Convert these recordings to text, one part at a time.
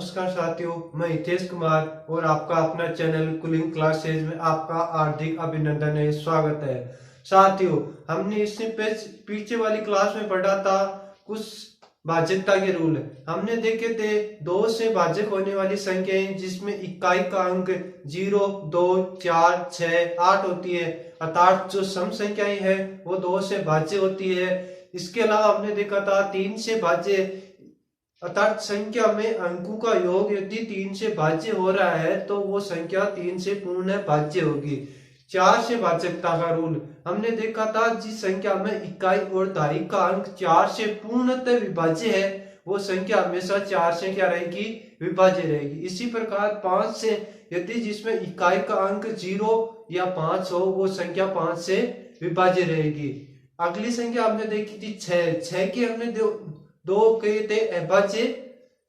नमस्कार साथियों, मैं हितेश कुमार और आपका अपना चैनल कूलिंग क्लासेज में आपका हार्दिक अभिनंदन है, स्वागत है। साथियों, हमने इससे पीछे वाली क्लास में पढ़ा था कुछ भाजकता के रूल। हमने देखे थे दो से भाजक होने वाली संख्याएं जिसमें इकाई का अंक 0, 2, 4, 6, 8 होती है, अर्थात जो सम संख्याएं हैं वो 2 से भाज्य होती है। इसके अलावा हमने देखा था 3 से भाज्य अर्थात संख्या में अंकों का योग यदि 3 से भाज्य हो रहा है तो वो संख्या 3 से पूर्ण भाज्य होगी। 4 से भाजकता का रूल हमने देखा था, जिस संख्या में इकाई और दहाई का अंक 4 से पूर्णतः विभाज्य है वो संख्या हमेशा 4 से क्या रहेगी, विभाज्य रहेगी। इसी प्रकार 5 से यदि जिसमें इकाई का अंक 0 या 5 हो वो संख्या 5 से विभाज्य रहेगी। अगली संख्या हमने देखी थी 6 की हमने दो कहे थे अभाज्य,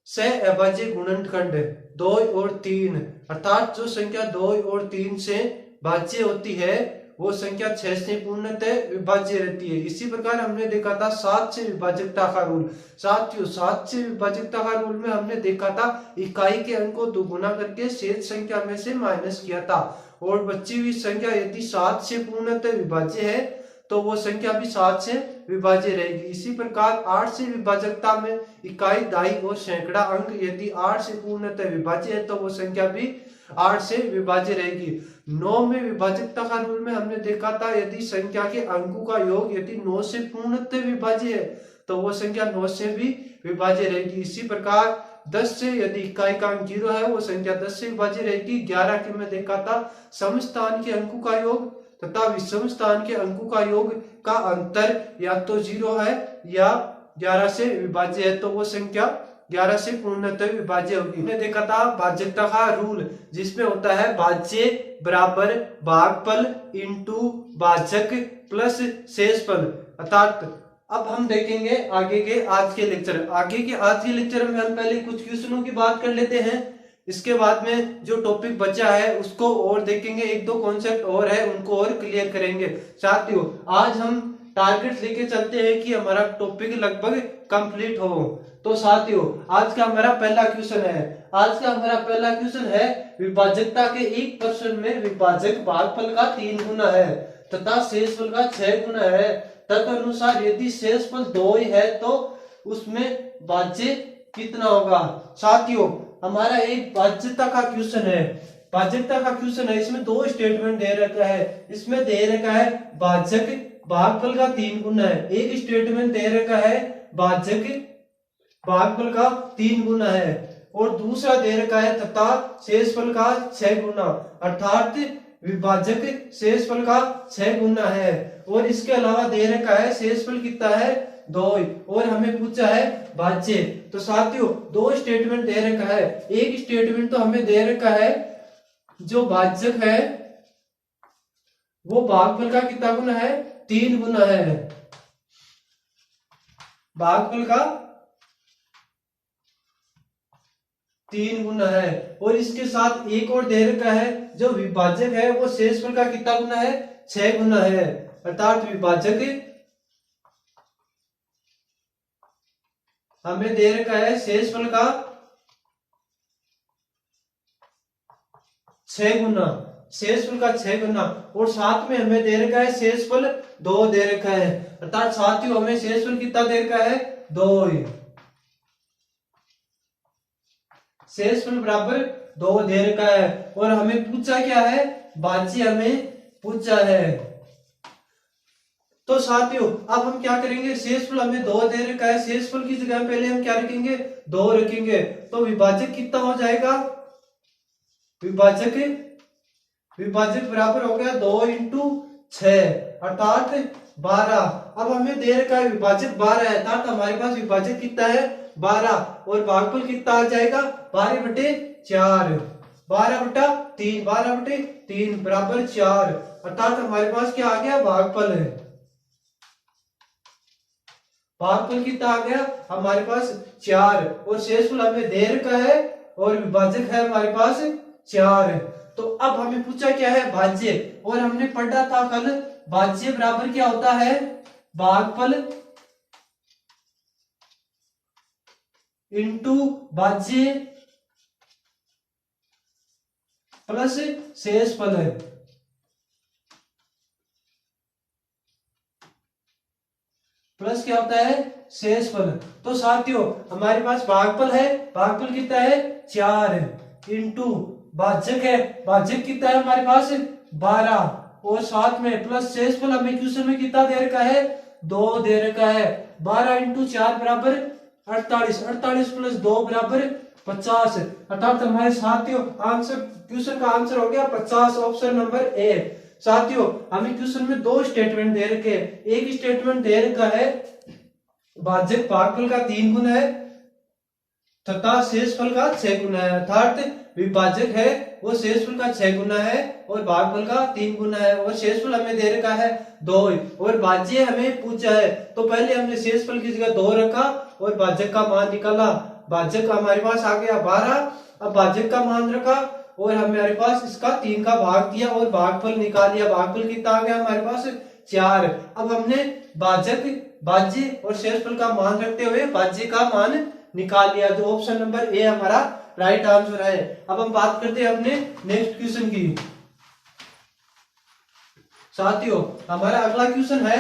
सह अभाज्य गुणनखंड 2 और 3, अर्थात जो संख्या 2 और 3 से भाज्य होती है वो संख्या 6 से पूर्णतः विभाज्य रहती है। इसी प्रकार हमने देखा था 7 से विभाजकता का रूल। साथियों, 7 से विभाजकता का रूल में हमने देखा था इकाई के अंक को दोगुना करके शेष संख्या में से माइनस किया था, और बची हुई संख्या यदि 7 से पूर्णतः विभाज्य है तो वो संख्या भी 7 से विभाज्य रहेगी। इसी प्रकार 8 से विभाजकता में इकाई, दहाई और सैकड़ा अंक यदि 8 से पूर्णतः विभाज्य है तो वो संख्या भी 8 से विभाज्य रहेगी। 9 में विभाजकता का रूल में हमने देखा था यदि संख्या के अंकों का योग यदि 9 से पूर्णतः विभाज्य है तो वो संख्या 9 से भी विभाज्य रहेगी। इसी प्रकार 10 से यदि इकाई का अंक 0 है वो संख्या 10 से विभाज्य रहेगी। 11 के में देखा था समस्थान के अंकों का योग तथा विषम स्थान के अंकों का योग का अंतर या तो 0 है या 11 से विभाज्य है तो वो संख्या 11 से पूर्णतः विभाज्य होगी। हमने देखा था भाजकता का रूल जिसमें होता है भाज्य बराबर भागफल इंटू भाजक प्लस शेषफल। अर्थात अब हम देखेंगे आगे के आज के लेक्चर में हम पहले कुछ क्वेश्चनों की बात कर लेते हैं। इसके बाद में जो टॉपिक बचा है उसको और देखेंगे, एक दो कॉन्सेप्ट और है उनको और क्लियर करेंगे। साथियों, आज हम टारगेट लेके चलते हैं कि हमारा टॉपिक लगभग कंप्लीट हो। तो साथियों, आज का हमारा पहला क्वेश्चन है विभाजकता के एक प्रश्न में विभाजक भागफल का 3 गुना है तथा शेषफल का 6 गुना है। तदनुसार यदि शेषफल 2 है तो उसमें भाज्य कितना होगा। साथियों, हमारा एक भाज्यता का क्वेश्चन है। इसमें 2 स्टेटमेंट दे रखा है। इसमें दे रखा है भाजक भागफल का 3 गुना है, एक स्टेटमेंट दे रखा है भाजक भागफल का 3 गुना है और दूसरा दे रखा है तथा शेषफल का 6 गुना, अर्थात विभाजक शेषफल का 6 गुना है। और इसके अलावा दे रखा है शेषफल कितना है 2 और हमें पूछा है भाज्य। तो साथियों, 2 स्टेटमेंट दे रखा है। एक स्टेटमेंट तो हमें दे रखा है जो भाजक है वो भागफल का कितना गुना है, 3 गुना है, भागफल का 3 गुना है। और इसके साथ एक और दे रखा है जो विभाजक है वो शेषफल का कितना गुना है, 6 गुना है, अर्थात विभाजक हमें दे रखा है शेषफल का 6 गुना, और साथ में हमें दे रखा है शेषफल 2 दे रखा है, अर्थात साथियों हमें शेषफल कितना दे रखा है 2, शेषफल बराबर 2 दे रखा है। और हमें पूछा क्या है, भाज्य हमें पूछा है। तो साथियों, अब हम क्या करेंगे, शेषफल हमें 2 दे रखा है, शेषफल की जगह पहले हम क्या रखेंगे, 2 रखेंगे। तो विभाजक कितना हो जाएगा, विभाजक बराबर हो गया 2 इंटू 6 अर्थात 12। अब हमें दे रखा है विभाजक 12 है, अर्थात हमारे पास विभाजक कितना है 12 और भागफल कितना आ जाएगा 12/4, 12/3 बराबर 4, अर्थात हमारे पास क्या आ गया भागफल है। भागफल कितना आ गया हमारे पास 4 और शेषफल हमें दे रखा है और विभाजक है हमारे पास 4। तो अब हमें पूछा क्या है भाज्य, और हमने पढ़ा था कल भाज्य बराबर क्या होता है, भागफल इंटू भाज्य प्लस शेषफल है। प्लस क्या होता है, शेषफल। तो साथियों हमारे पास भागफल है, भागफल कितना है 4 इंटू भाजक है, भाजक कितना है हमारे पास 12, और साथ में प्लस शेषफल हमें क्वेश्चन में कितना दे रखा है 2 दे रखा है। 12 इंटू 4 बराबर 48, 48 प्लस 2 बराबर 50, अर्थात हमारे साथियों आंसर, क्वेश्चन का आंसर हो गया 50, ऑप्शन नंबर ए। साथियों हमें क्वेश्चन में 2 स्टेटमेंट दे रखे हैं। एक स्टेटमेंट दे रखा है भाजक भागफल का 3 गुना है तथा शेषफल का 6 गुना है, अर्थात विभाजक है वो शेषफल का 6 गुना है और भागफल का 3 गुना है, और शेषफल हमें दे रखा है 2 और भाज्य हमें पूछा है। तो पहले हमने शेषफल की जगह 2 रखा और भाजक का मान निकाला। भाजक हमारे पास आ गया 12, अब भाजक का मान रखा और हमारे पास इसका 3 का भाग दिया और भागफल निकाल लिया। भागफल कितना आ गया हमारे पास 4। अब हमने भाजक, भाज्य और शेषफल का मान रखते हुए भाज्य का मान निकाल लिया, जो ऑप्शन नंबर ए हमारा राइट आंसर है। अब हम बात करते हैं अपने नेक्स्ट क्वेश्चन की। साथियों हमारा अगला क्वेश्चन है,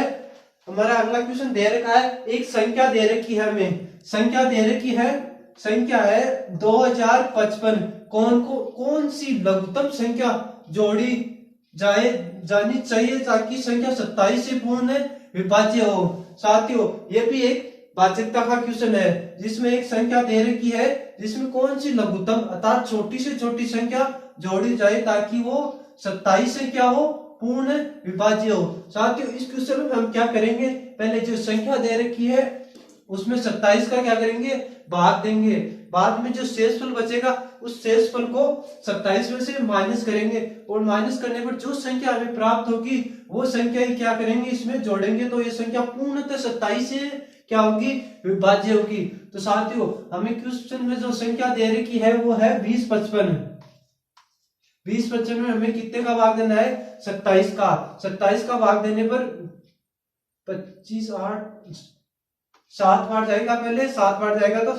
हमारा अगला क्वेश्चन दे रखा है, एक संख्या दे रखी है, हमें संख्या दे रखी है, संख्या है 2055। कौन सी लघुत्तम संख्या जोड़ी जानी चाहिए ताकि संख्या 27 से पूर्ण विभाज्य हो। साथियों ये भी एक भाजकता का क्वेश्चन है जिसमें एक संख्या दे रखी है जिसमें कौन सी लघुत्तम अर्थात छोटी से छोटी संख्या जोड़ी जाए ताकि वो 27 से क्या हो, पूर्ण विभाज्य हो। साथियों इस क्वेश्चन में हम क्या करेंगे, पहले जो संख्या दे रखी है उसमें 27 का क्या करेंगे, भाग देंगे, बाद में जो शेषफल बचेगा उस शेषफल को 27 में से माइनस करेंगे और माइनस करने पर जो संख्या हमें प्राप्त होगी वो संख्या ही क्या करेंगे, इसमें जोड़ेंगे, तो ये संख्या पूर्णतः 27 से क्या होगी, विभाज्य होगी। तो साथियों हमें क्वेश्चन में जो संख्या दे रखी है वो है 2055। 2055 में हमें कितने का भाग देना है, 27 का। 27 का भाग देने पर 25 8 7 बार जाएगा, पहले 7 बार जाएगा तो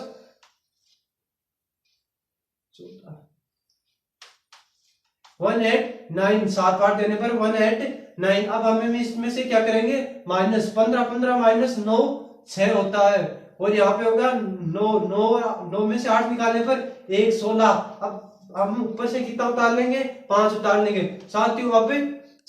189, 7 बार देने पर 189। अब हमें इसमें से क्या करेंगे, माइनस 15, 15 माइनस 9 6 होता है, और यहाँ पे होगा 9 में से 8 निकालने पर 1 16। अब हम ऊपर से कितना उतार लेंगे, 5 उतार लेंगे। साथियों अब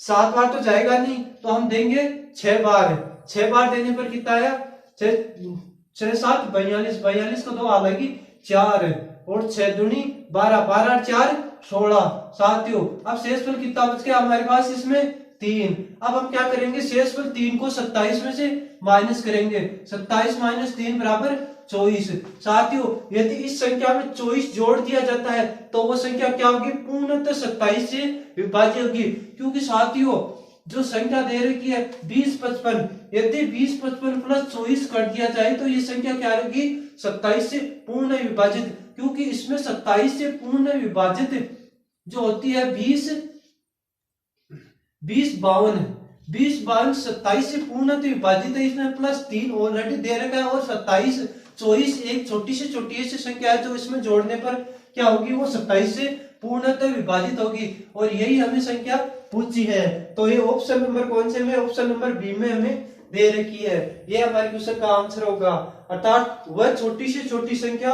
7 बार तो जाएगा नहीं तो हम देंगे 6 बार। 6 बार देने पर कितना आया, 6 7 42, 42 को 2 हालांकि 4 और 6 दूनी 12, 12 4 16। साथियों अब शेषफल कितना बच गया हमारे पास, इसमें 3। अब हम क्या करेंगे, शेषफल 3 को 27 में से माइनस करेंगे, 27 माइनस 3 बराबर 24। साथियों यदि इस संख्या में 24 जोड़ दिया जाता है तो वो संख्या क्या होगी, पूर्णतः 27 से विभाज्य होगी, क्योंकि साथियों जो संख्या दे रखी है 2055, यदि 2055 प्लस 24 कर दिया जाए तो ये संख्या क्या होगी, 27 से पूर्ण विभाजित, क्योंकि इसमें 27 से पूर्ण विभाजित जो होती है 20 52, 20 52 27 से पूर्ण विभाजित है, इसमें प्लस 3 ऑलरेडी दे रखा है, और 27 24 एक छोटी से छोटी ऐसी संख्या है जो इसमें जोड़ने पर क्या होगी, वो 27 से पूर्णतः विभाजित होगी, और यही हमें संख्या पूछी है। तो ये ऑप्शन नंबर कौन से में, ऑप्शन नंबर बी में हमें दे रखी है, ये हमारे क्वेश्चन का आंसर होगा। अर्थात वह छोटी से छोटी संख्या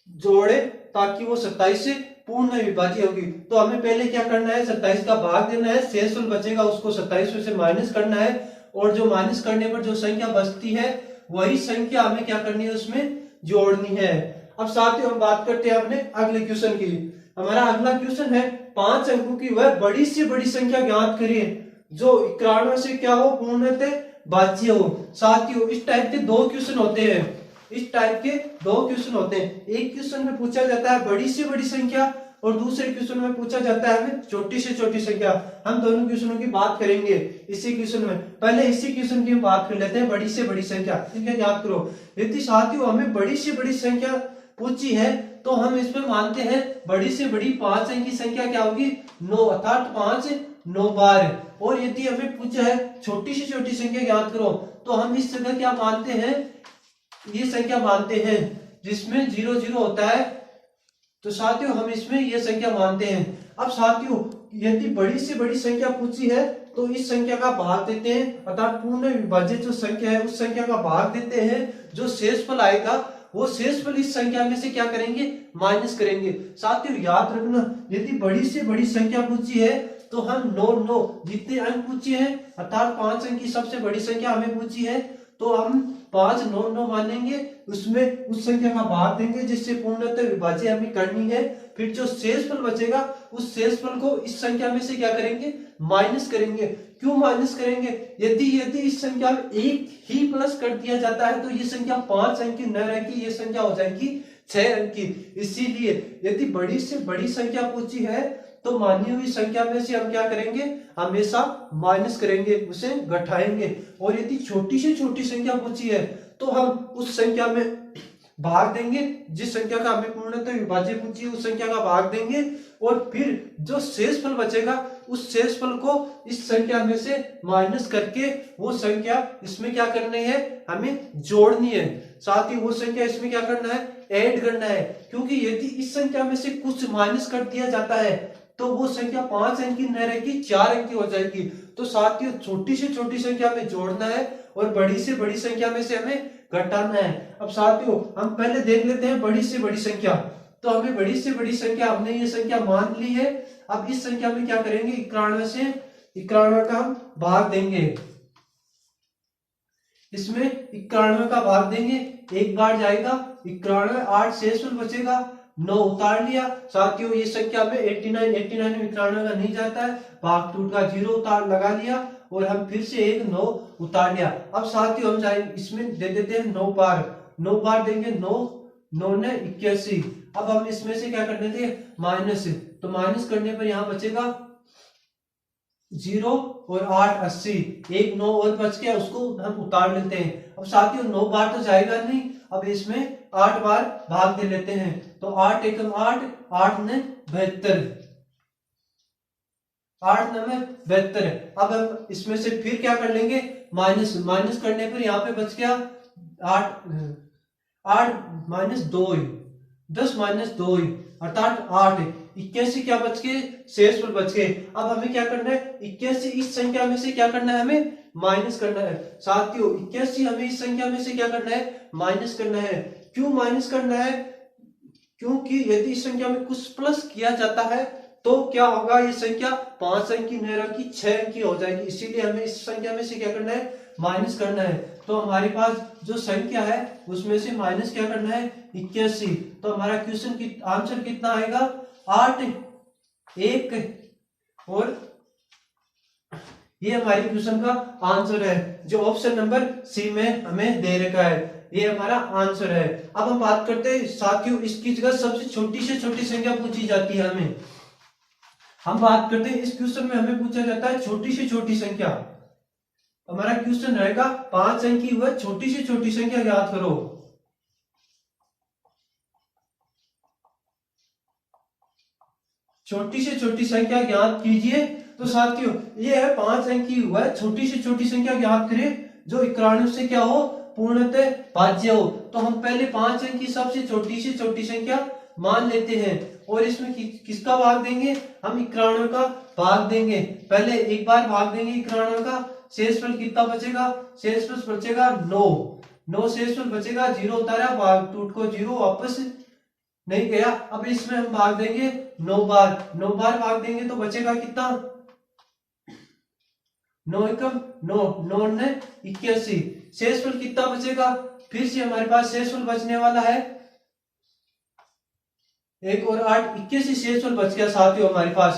जोड़े ताकि वो 27 से पूर्ण विभाज्य होगी। तो हमें पहले क्या करना है, 27 का भाग देना है, शेषफल बचेगा उसको 27 में से माइनस करना है, और जो माइनस करने पर जो संख्या बचती है वही संख्या हमें क्या करनी है, उसमें जोड़नी है। अब साथियों हम बात करते हैं अपने अगले क्वेश्चन की। हमारा अगला क्वेश्चन है 5 अंकों की वह बड़ी से बड़ी संख्या ज्ञात करिए जो 91 से क्या हो, पूर्णतः भाज्य हो। साथियों इस टाइप के 2 क्वेश्चन होते हैं, इस टाइप के 2 क्वेश्चन होते हैं। एक क्वेश्चन में पूछा जाता है बड़ी से बड़ी संख्या और दूसरे क्वेश्चन में पूछा जाता है छोटी से छोटी संख्या। हम दोनों क्वेश्चनों की बात करेंगे इसी क्वेश्चन में। पहले इसी क्वेश्चन की हम बात कर लेते हैं, बड़ी से बड़ी संख्या याद करो। यदि साथियों हमें बड़ी से बड़ी संख्या पूछी है तो हम इसमें मानते हैं बड़ी से बड़ी 5 अंक की संख्या क्या होगी, 9, अर्थात 5 9 बार। और यदि हमें पूछा है छोटी से छोटी संख्या याद करो तो हम इस जगह क्या मानते हैं, ये संख्या मानते हैं जिसमें 0 0 होता है, तो साथियों हम इसमें ये संख्या मानते हैं। अब साथियों यदि बड़ी से बड़ी संख्या पूछी है तो इस संख्या का भाग देते हैं, अर्थात पूर्ण विभाज्य जो संख्या है उस संख्या का भाग देते हैं। जो शेषफल आएगा वो शेषफल इस संख्या में से क्या करेंगे, माइनस करेंगे। साथियों याद रखना, यदि बड़ी से बड़ी संख्या पूछी है तो हम 9 जितने अंक पूछे हैं, अर्थात 5 अंक की सबसे बड़ी संख्या हमें पूछी है, तो हम 5 9 मानेंगे, उसमें उस संख्या का भाग देंगे जिससे पूर्णतः विभाज्य हमें करनी है। फिर जो शेषफल बचेगा उस शेषफल को इस संख्या में से क्या करेंगे, माइनस करेंगे। क्यों माइनस करेंगे, यदि यदि इस संख्या में एक ही प्लस कर दिया जाता है तो ये संख्या 5 अंक की न रहेगी, ये संख्या हो जाएगी 6 अंक की। इसीलिए यदि बड़ी से बड़ी संख्या पूछी है तो मानी हुई संख्या में से हम क्या करेंगे, हमेशा माइनस करेंगे, उसे घटाएंगे। और यदि छोटी से छोटी संख्या पूछी है तो हम उस संख्या में भाग देंगे, जिस संख्या का हमें पूर्णतः विभाज्य पूछी है उस संख्या का भाग देंगे। और फिर जो शेषफल बचेगा उस शेषफल को इस संख्या में से माइनस करके वो संख्या इसमें क्या करनी है, हमें जोड़नी है। साथ ही वो संख्या इसमें क्या करना है, ऐड करना है। क्योंकि यदि इस संख्या में से कुछ माइनस कर दिया जाता है तो वो संख्या 5 अंक की न रहेगी, 4 अंक की हो जाएगी। तो साथियों छोटी से छोटी संख्या में जोड़ना है और बड़ी से बड़ी संख्या में से हमें घटाना है। अब साथियों हम पहले देख लेते हैं बड़ी से बड़ी संख्या। तो हमें बड़ी से बड़ी संख्या, हमने ये संख्या मान ली है। अब इस संख्या में क्या करेंगे, 91 से 91 का हम भाग देंगे, इसमें 91 का भाग देंगे, एक बार जाएगा 91, 8 शेषफल बचेगा, 9 उतार लिया। साथियों ये संख्या में 89 में 91 का नहीं जाता है, भाग टूट का 0 उतार लगा लिया और हम फिर से एक 9 उतार लिया। अब साथियों हम जाए इसमें दे देते हैं 9 बार देंगे, 9 ने 81। अब हम इसमें से क्या करने थे, माइनस, तो माइनस करने पर यहां बचेगा 0 और 8 80, एक 9 और बच गया, उसको हम उतार लेते हैं। अब साथियों 9 बार तो जाएगा नहीं, अब इसमें 8 बार भाग दे लेते हैं। तो 8 एकम 8, 8 ने 72, 8 9 में 72। अब हम इसमें से फिर क्या कर लेंगे, माइनस करने पर यहाँ पे बच गया 8 माइनस 2, 10 माइनस 2 अर्थात 8, 81 क्या बच गए, शेषफल बच गए। अब हमें क्या करना है, 81 इस संख्या में से क्या करना है, हमें माइनस करना है। साथियों 81 हमें इस संख्या में से क्या करना है, माइनस करना है। क्यों माइनस करना है, क्योंकि यदि इस संख्या में कुछ प्लस किया जाता है तो क्या होगा, ये संख्या 5 अंक की न रहेगी, 6 अंक की हो जाएगी। इसीलिए हमें इस संख्या में से क्या करना है, माइनस करना है। तो हमारे पास जो संख्या है उसमें से माइनस क्या करना है, 81। तो हमारा क्वेश्चन की आंसर कितना आएगा, 8 1 और ये हमारी क्वेश्चन का आंसर है, जो ऑप्शन नंबर सी में हमें दे रखा है, ये हमारा आंसर है। अब हम बात करते हैं साथियों, इसकी जगह सबसे छोटी से छोटी संख्या पूछी जाती है हमें। हम बात करते हैं इस क्वेश्चन में हमें पूछा जाता है छोटी से छोटी संख्या। हमारा क्वेश्चन रहेगा 5 अंक की वह छोटी से छोटी संख्या ज्ञात करो। छोटी से छोटी संख्या ज्ञात कीजिए। तो साथियों ये है 5 अंक की वह छोटी से छोटी संख्या ज्ञात करें जो 91 से क्या हो, पूर्णतः भाज्य हो। तो हम पहले 5 अंक की सबसे छोटी से छोटी संख्या मान लेते हैं और इसमें किसका भाग देंगे, हम 91 का भाग देंगे। पहले एक बार भाग देंगे 91 का, शेषफल कितना बचेगा, शेषफल बचेगा 9 शेषफल बचेगा, 0 उतारा, भाग टूट को 0 वापस नहीं गया। अब इसमें हम भाग देंगे 9 बार भाग देंगे तो बचेगा कितना, 9 एकम 9 ने 81, शेषफल कितना बचेगा, फिर से हमारे पास शेषफल बचने वाला है 1 और 8, 81 शेषफल बच गया। साथियों हमारे पास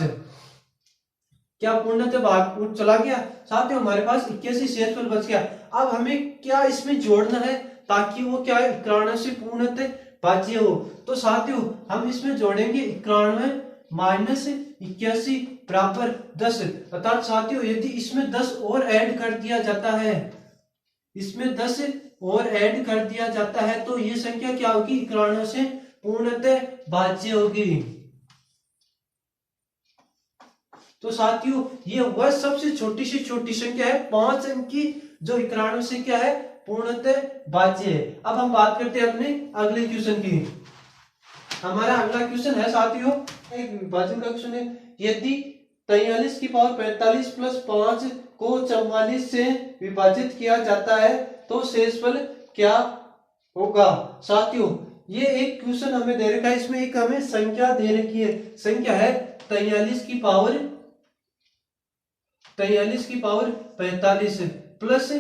क्या पूर्णतः भाग चला गया, साथियों हमारे पास 81 शेषफल बच गया। अब हमें क्या इसमें जोड़ना है ताकि वो क्या है, 91 से पूर्णतः भाज्य हो। तो साथियों हम इसमें जोड़ेंगे 91 माइनस 81 बराबर 10। अर्थात साथियों यदि इसमें 10 और ऐड कर दिया जाता है, इसमें 10 और ऐड कर दिया जाता है तो ये संख्या क्या होगी, 91 से पूर्णतः भाज्य होगी। तो साथियों ये वह सबसे छोटी से छोटी संख्या है 5 अंक की जो 91 से क्या है, पूर्णतः भाज्य है। अब हम बात करते हैं अपने अगले क्वेश्चन की। हमारा अगला क्वेश्चन है साथियों, एक विभाजन का क्वेश्चन है। यदि 43 की पावर 45 प्लस 5 को 44 से विभाजित किया जाता है तो शेषफल क्या होगा। साथियों ये एक क्वेश्चन हमें दे रखा है, इसमें एक हमें संख्या दे रखी है, संख्या है 43 की पावर 45 प्लस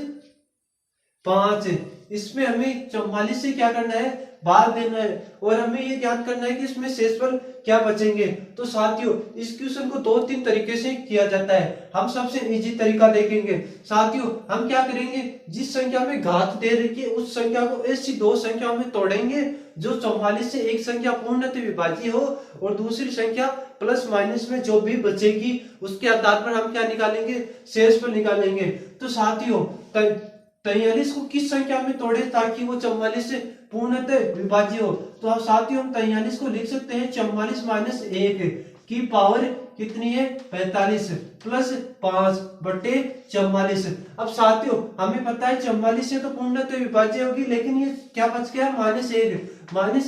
5। इसमें हमें 44 से क्या करना है, भाग देना है, और हमें ये ज्ञात करना है कि इसमें शेषफल क्या बचेंगे। तो साथियों इस क्वेश्चन को 2-3 तरीके से किया जाता है। हम सबसे इजी तरीका देखेंगे। साथियों हम क्या करेंगे, जिस संख्या में घात दे रखी है उस संख्या को ऐसी दो संख्याओं में तोड़ेंगे जो 44 से एक संख्या पूर्णतः विभाज्य हो, और दूसरी संख्या प्लस माइनस में जो भी बचेगी उसके आधार पर हम क्या निकालेंगे, शेषफल निकालेंगे। तो साथियों 43 को किस संख्या में तोड़े ताकि वो 44 से पूर्णतः विभाज्य हो। तो अब साथियों हम 43 को लिख सकते हैं 44 माइनस 1 की पावर कितनी है 45 प्लस 5 बटे 44। अब साथियों हमें पता है 44 से तो पूर्णतः विभाज्य होगी, लेकिन ये क्या बच गया माइनस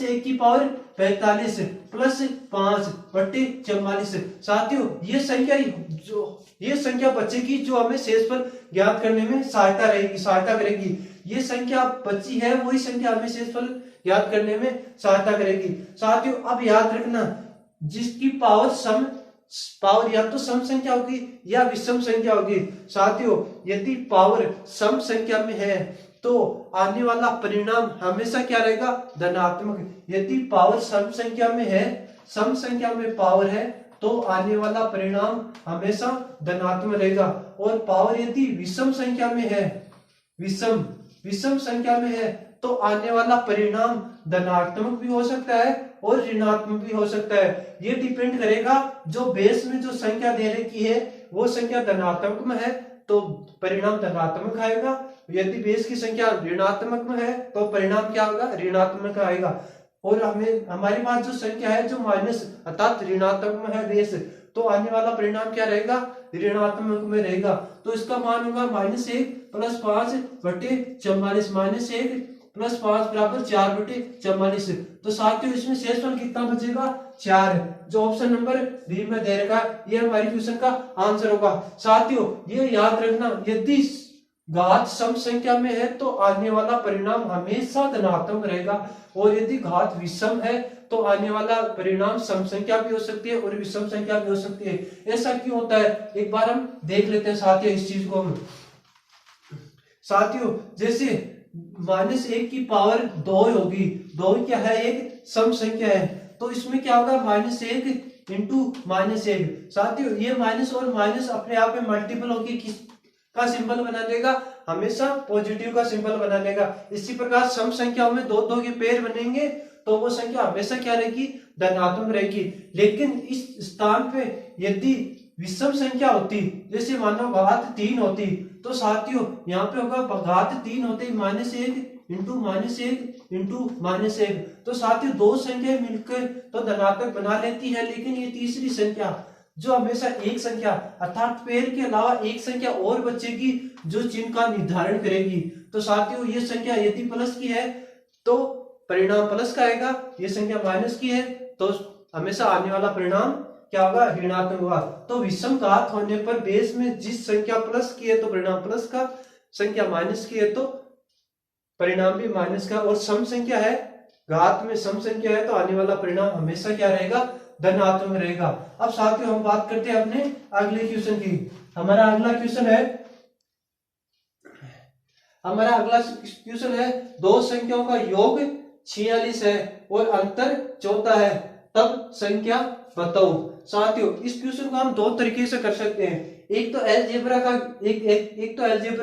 1 की पावर 45 प्लस 5 बटे 44। साथियों ये संख्या बचेगी जो हमें शेषफल ज्ञात करने में सहायता करेगी। ये संख्या बची है वही संख्या हमें शेषफल ज्ञात करने में सहायता करेगी। साथियों अब याद रखना, जिसकी पावर या तो सम संख्या होगी या विषम संख्या होगी। साथियों यदि पावर सम संख्या में है तो आने वाला परिणाम हमेशा क्या रहेगा, धनात्मक। यदि पावर सम संख्या में है, सम संख्या में पावर है, तो आने वाला परिणाम हमेशा धनात्मक रहेगा। और पावर यदि विषम संख्या में है, विषम संख्या में है, तो आने वाला परिणाम धनात्मक भी हो सकता है और ऋणात्मक भी हो सकता है। ये डिपेंड करेगा जो बेस में जो संख्या दे रखी है वो संख्या धनात्मक में है तो परिणाम धनात्मक आएगा, यदि बेस की संख्या ऋणात्मक में है तो परिणाम क्या होगा, ऋणात्मक आएगा। और हमारे पास जो संख्या है जो माइनस अर्थात ऋणात्मक में है बेस, तो आने वाला परिणाम क्या रहेगा, ऋणात्मक में रहेगा। तो इसका मान होगा -1 प्लस 5 बटे 44, -1 प्लस 5 बराबर 4 बटे 44। तो साथियों इसमें शेषफल कितना बचेगा, 4, जो ऑप्शन नंबर बी में दे रखा है, ये हमारी क्वेश्चन का आंसर होगा। साथियों ये याद रखना, यदि घात सम संख्या में है तो आने वाला परिणाम हमेशा धनात्मक रहेगा, और यदि घात विषम है तो आने वाला परिणाम सम संख्या भी हो सकती है और विषम संख्या भी हो सकती है। ऐसा क्यों होता है, एक बार हम देख लेते हैं साथियों इस चीज को। साथियों जैसे -1 की पावर 2 होगी, 2 क्या है, एक सम संख्या है, तो इसमें क्या होगा -1 इंटू -1। साथियों ये माइनस और माइनस अपने आप में मल्टीपल होगी, किस का सिंबल बना लेगा, हमेशा पॉजिटिव का सिंबल बना लेगा। इसी प्रकार सम संख्याओं में 2-2 के पेयर बनेंगे तो वो संख्या हमेशा क्या रहेगी, धनात्मक रहेगी। लेकिन इस स्थान पे यदि विषम संख्या होती, जैसे मानो घात 3 होती, तो साथियों यहाँ पे होगा घात 3 होते ही -1 इंटू -1 इंटू -1। तो साथियों दो संख्या मिलकर तो धनात्मक बना लेती है, लेकिन ये तीसरी संख्या जो हमेशा एक संख्या अर्थात पेड़ के अलावा एक संख्या और बचेगी जो चिन्ह का निर्धारण करेगी। तो साथियों ये संख्या यदि प्लस की है तो परिणाम प्लस का आएगा, ये संख्या माइनस की है तो हमेशा आने वाला परिणाम क्या होगा, ऋणात्मक होगा। तो विषम घात होने पर बेस में जिस संख्या प्लस की है तो परिणाम प्लस का, संख्या माइनस की है तो परिणाम भी माइनस का, और सम संख्या है, घात में सम संख्या है तो आने वाला परिणाम हमेशा क्या रहेगा, धनात्मक रहेगा। अब साथियों हम बात करते हैं अपने अगले क्वेश्चन की। हमारा अगला क्वेश्चन है दो संख्याओं का योग 46 है और अंतर 14 है, तब संख्या बताओ। साथियों इस क्वेश्चन को हम दो तरीके से कर सकते हैं, एक तो अलजेब्रा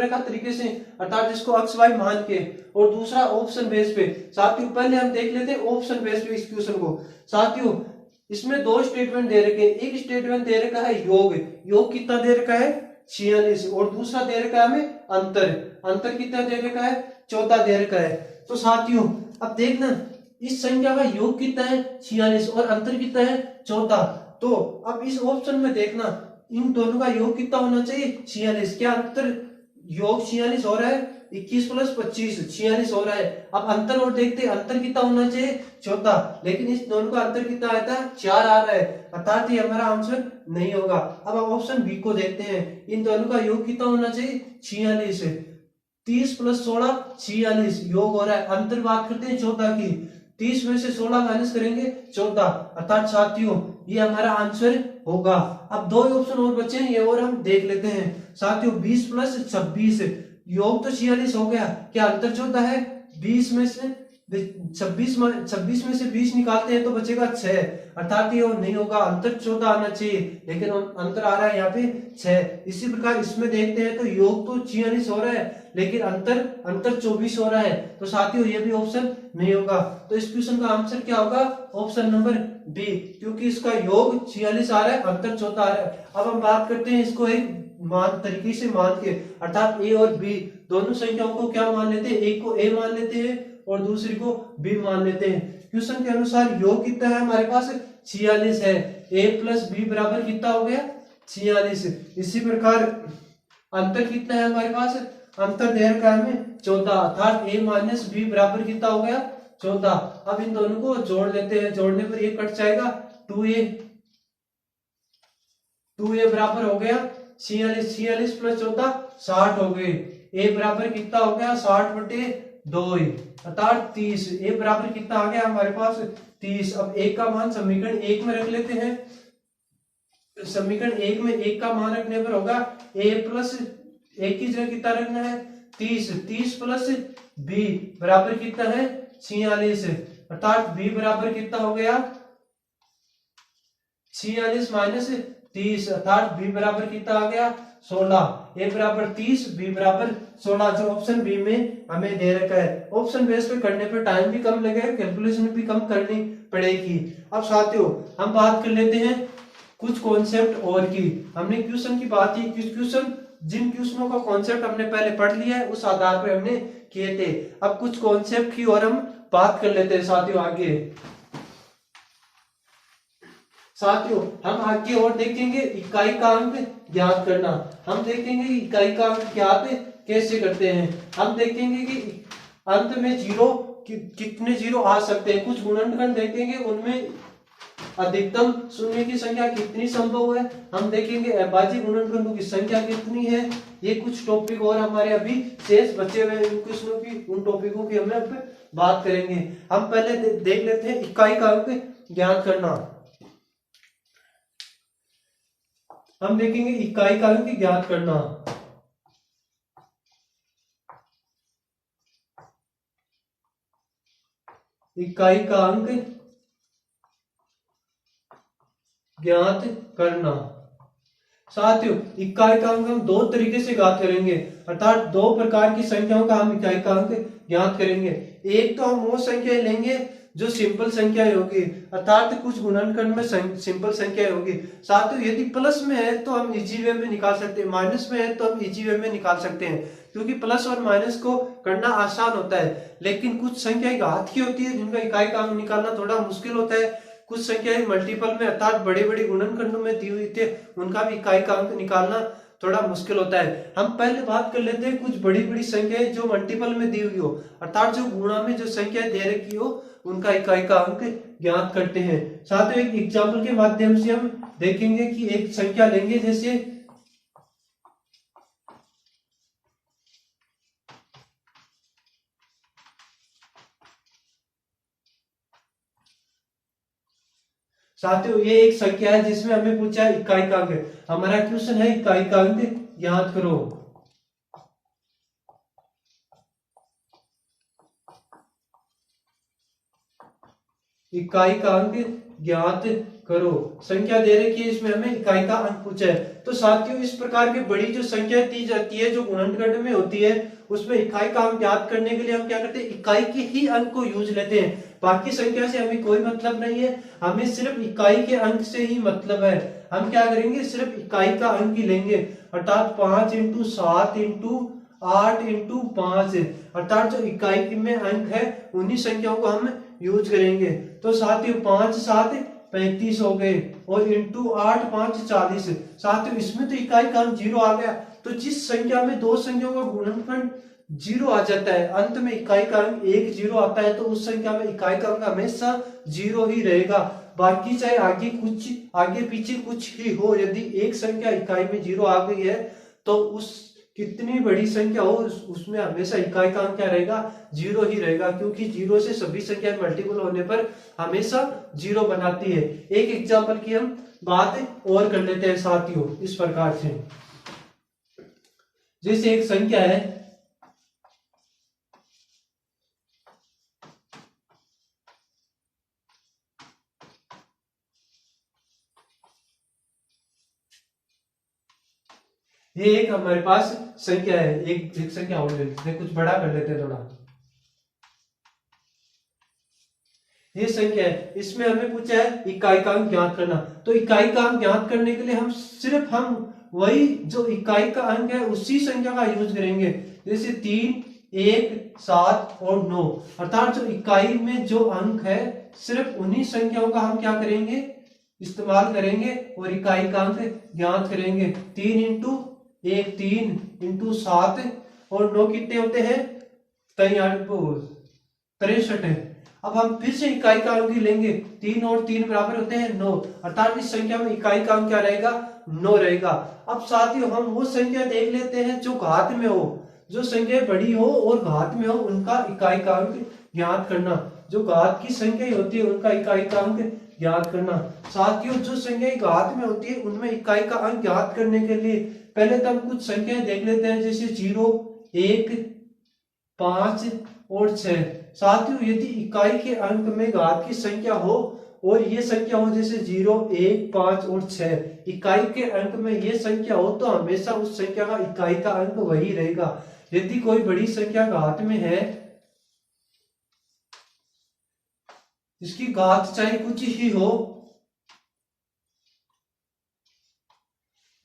का तरीके से अर्थात इसको x y मान के, और दूसरा ऑप्शन बेस पे। साथियों पहले हम देख लेते हैं ऑप्शन बेस पे इस क्वेश्चन को। साथियों इसमें दो स्टेटमेंट दे रखे हैं, एक स्टेटमेंट दे रखा है योग कितना दे रखा है 46, और दूसरा दे रखा है हमें अंतर कितना दे रखा है 14 दे रखा है। तो साथियों अब देखना इस संख्या का योग कितना है 46 और अंतर कितना है 14। तो अब इस ऑप्शन में देखना इन दोनों का योग कितना होना चाहिए 46, क्या अंतर योग 46 हो रहा है, 21 प्लस 25 46 हो रहा है। अब अंतर और देखते हैं, अंतर कितना होना चाहिए 14, लेकिन इस दोनों का अंतर कितना आया था 4 आ रहा है, अर्थात ये हमारा आंसर नहीं होगा। अब हम ऑप्शन बी को देखते हैं, इन दोनों का योग कितना होना चाहिए 46, 30 प्लस 16 46 योग हो रहा है। अंतर बात करते हैं 14 की, 30 में से 16 माइनस करेंगे 14, अर्थात साथियों ये हमारा आंसर होगा। अब दो ऑप्शन और बचे हैं, ये और हम देख लेते हैं साथियों। 20 प्लस 26 योग तो 46 हो गया, क्या अंतर 14 है? 20 में से 26 में से 20 निकालते हैं तो बचेगा 6, अर्थात ये नहीं होगा, अंतर 14 आना चाहिए, लेकिन अंतर आ रहा है यहाँ पे 6। इसी प्रकार इसमें देखते हैं तो योग तो 46 हो रहा है, लेकिन अंतर 24 हो रहा है, तो साथियों ये भी ऑप्शन नहीं होगा। तो इस क्वेश्चन का आंसर क्या होगा? ऑप्शन नंबर बी, क्योंकि इसका योग 46 आ रहा है, अंतर 14 आ रहा है। अब हम बात करते हैं इसको एक तरीके से मान के, अर्थात ए और बी दोनों संख्याओं को क्या मान लेते हैं, एक को ए मान लेते हैं और दूसरी को बी मान लेते हैं। क्वेश्चन के अनुसार योग कितना है हमारे पास 46 है, ए प्लस बी बराबर कितना हो गया 46। इसी प्रकार अंतर कितना है हमारे पास, अंतर दे रखा है हमें 14, अर्थात ए माइनस बी बराबर कितना हो गया 14। अब इन दोनों को जोड़ लेते हैं, जोड़ने पर ये कट जाएगा 2a बराबर हो गया 46, 46 प्लस 14 60 हो गए। ए बराबर कितना हो गया 60 बटे 2 अर्थात 30। ए बराबर कितना आ गया हमारे पास 30। अब एक का मान समीकरण 1 में रख लेते हैं, समीकरण 1 में 1 का मान रखने पर होगा ए प्लस 1 की जगह कितना रखना है 30, 30 प्लस बी बराबर कितना है 46, अर्थात बी बराबर कितना हो गया 46 माइनस 30, अर्थात बी बराबर कितना आ गया 16। ए बराबर 30, बी बराबर 16, जो ऑप्शन बी में हमें दे रखा है। ऑप्शन बेस पे करने पर टाइम भी कम लगेगा, कैलकुलेशन भी कम करनी पड़ेगी। अब साथियों हम बात कर लेते हैं कुछ कॉन्सेप्ट और की। हमने क्वेश्चन की बात की, क्वेश्चन जिन क्वेश्चनों का कॉन्सेप्ट हमने पहले पढ़ लिया है उस आधार पर हमने किए थे। अब कुछ कॉन्सेप्ट की और हम बात कर लेते हैं साथियों आगे। साथियों हम आगे और देखेंगे इकाई का अंक ज्ञात करना। हम देखेंगे इकाई का अंक ज्ञात कैसे करते हैं। हम देखेंगे कि अंत में जीरो कितने जीरो आ सकते हैं। कुछ गुणनखंड देखेंगे उनमें अधिकतम शून्य की संख्या कितनी संभव है। हम देखेंगे अभाज्य गुणनखंडों की संख्या कितनी है। ये कुछ टॉपिक और हमारे अभी शेष बचे हुए क्वेश्चनों की, उन टॉपिकों की हम अब बात करेंगे। हम पहले देख लेते हैं इकाई का अंक ज्ञात करना। हम देखेंगे इकाई का अंक ज्ञात करना। इकाई का अंक ज्ञात करना। साथियों इकाई का अंक हम दो तरीके से ज्ञात करेंगे, अर्थात दो प्रकार की संख्याओं का हम इकाई का अंक ज्ञात करेंगे। एक तो हम वो संख्या लेंगे जो सिंपल संख्या होगी, अर्थात कुछ गुणनखंड में सिंपल संख्या होगी। साथियों यदि प्लस में है तो हम इजी वे में निकाल सकते हैं, माइनस में है तो हम इजी वे में निकाल सकते हैं, क्योंकि प्लस और माइनस को करना आसान होता है। लेकिन कुछ संख्या घात की होती है जिनका इकाई का अंक निकालना थोड़ा मुश्किल होता है। कुछ संख्याएं मल्टीपल में अर्थात बड़े बड़े गुणनखंडों में दी हुई थे, उनका भी इकाई का अंक निकालना थोड़ा मुश्किल होता है। हम पहले बात कर लेते हैं कुछ बड़ी बड़ी संख्याएं जो मल्टीपल में दी हुई हो, अर्थात जो गुणा में जो संख्या दे रखी हो उनका इकाई का अंक ज्ञात करते हैं। साथ ही एक एग्जाम्पल के माध्यम से हम देखेंगे कि एक संख्या लेंगे, जैसे साथियों ये एक संख्या है जिसमें हमें पूछा है इकाई का अंक। हमारा क्वेश्चन है इकाई का अंक ज्ञात करो। इकाई का अंक ज्ञात करो, संख्या दे रखी है, इसमें हमें इकाई का अंक पूछा है। तो साथियों इस प्रकार की बड़ी जो संख्या दी जाती है जो गुणनखंड में होती है, उसमें इकाई का अंक ज्ञात करने के लिए हम क्या करते हैं, इकाई के ही अंक को यूज लेते हैं। बाकी संख्या से हमें कोई मतलब नहीं है, हमें सिर्फ इकाई के अंक से ही मतलब है। हम क्या करेंगे, सिर्फ इकाई का अंक ही लेंगे, अर्थात 5 इंटू 7 इंटू 8 इंटू 5, अर्थात जो इकाई में अंक है उन्हीं संख्याओं को हम यूज करेंगे। तो साथियों 5 7 35 हो गए और इंटू 8 5 40। साथियों इसमें तो इकाई का अंक 0 आ गया, तो जिस संख्या में दो संख्याओं का गुणनफल 0 आ जाता है, अंत में इकाई का अंक 1 0 आता है, तो उस संख्या में इकाई का अंक हमेशा 0 ही रहेगा। बाकी चाहे आगे पीछे कुछ ही हो, यदि एक संख्या इकाई में 0 आ गई है तो उस कितनी बड़ी संख्या हो उसमें हमेशा इकाई का अंक क्या रहेगा, 0 ही रहेगा, क्योंकि 0 से सभी संख्या मल्टीपल होने पर हमेशा 0 बनाती है। एक एग्जांपल की हम बात और कर लेते हैं साथियों इस प्रकार से। जैसे एक संख्या है ये, एक हमारे पास संख्या है, एक संख्या और ले लेते हैं, कुछ बड़ा कर लेते हैं थोड़ा। ये संख्या है, इसमें हमें पूछा है इकाई का अंक ज्ञात करना। तो इकाई का अंक ज्ञात करने के लिए हम वही जो इकाई का अंक है उसी संख्या का यूज करेंगे। जैसे 3 1 7 और 9, अर्थात जो इकाई में जो अंक है सिर्फ उन्हीं संख्याओं का हम क्या करेंगे, इस्तेमाल करेंगे और इकाई का अंक ज्ञात करेंगे। 3 इंटू 1 3 इंटू 7 और 9 कितने होते हैं, 63 है। अब हम फिर से इकाई का अंक लेंगे, 3 और 3 बराबर होते हैं 9, अर्थात इस संख्या में इकाई का अंक क्या रहेगा, 9 रहेगा। अब साथियों हम वो संख्या देख लेते हैं जो घात में हो, जो संख्या बड़ी हो और घात में हो उनका इकाई का अंक ज्ञात करना। जो घात की संख्या होती है उनका इकाई का अंक ज्ञात करना। साथियों जो संख्या घात में होती है उनमें इकाई का अंक ज्ञात करने के लिए पहले तो हम कुछ संख्याएं देख लेते हैं, जैसे 0 1 5 और 6। साथियों यदि इकाई के अंक में घात की संख्या हो और ये संख्या हो जैसे 0 1 5 और 6, इकाई के अंक में ये संख्या हो तो हमेशा उस संख्या का इकाई का अंक वही रहेगा। यदि कोई बड़ी संख्या घात में है जिसकी घात चाहे कुछ ही हो,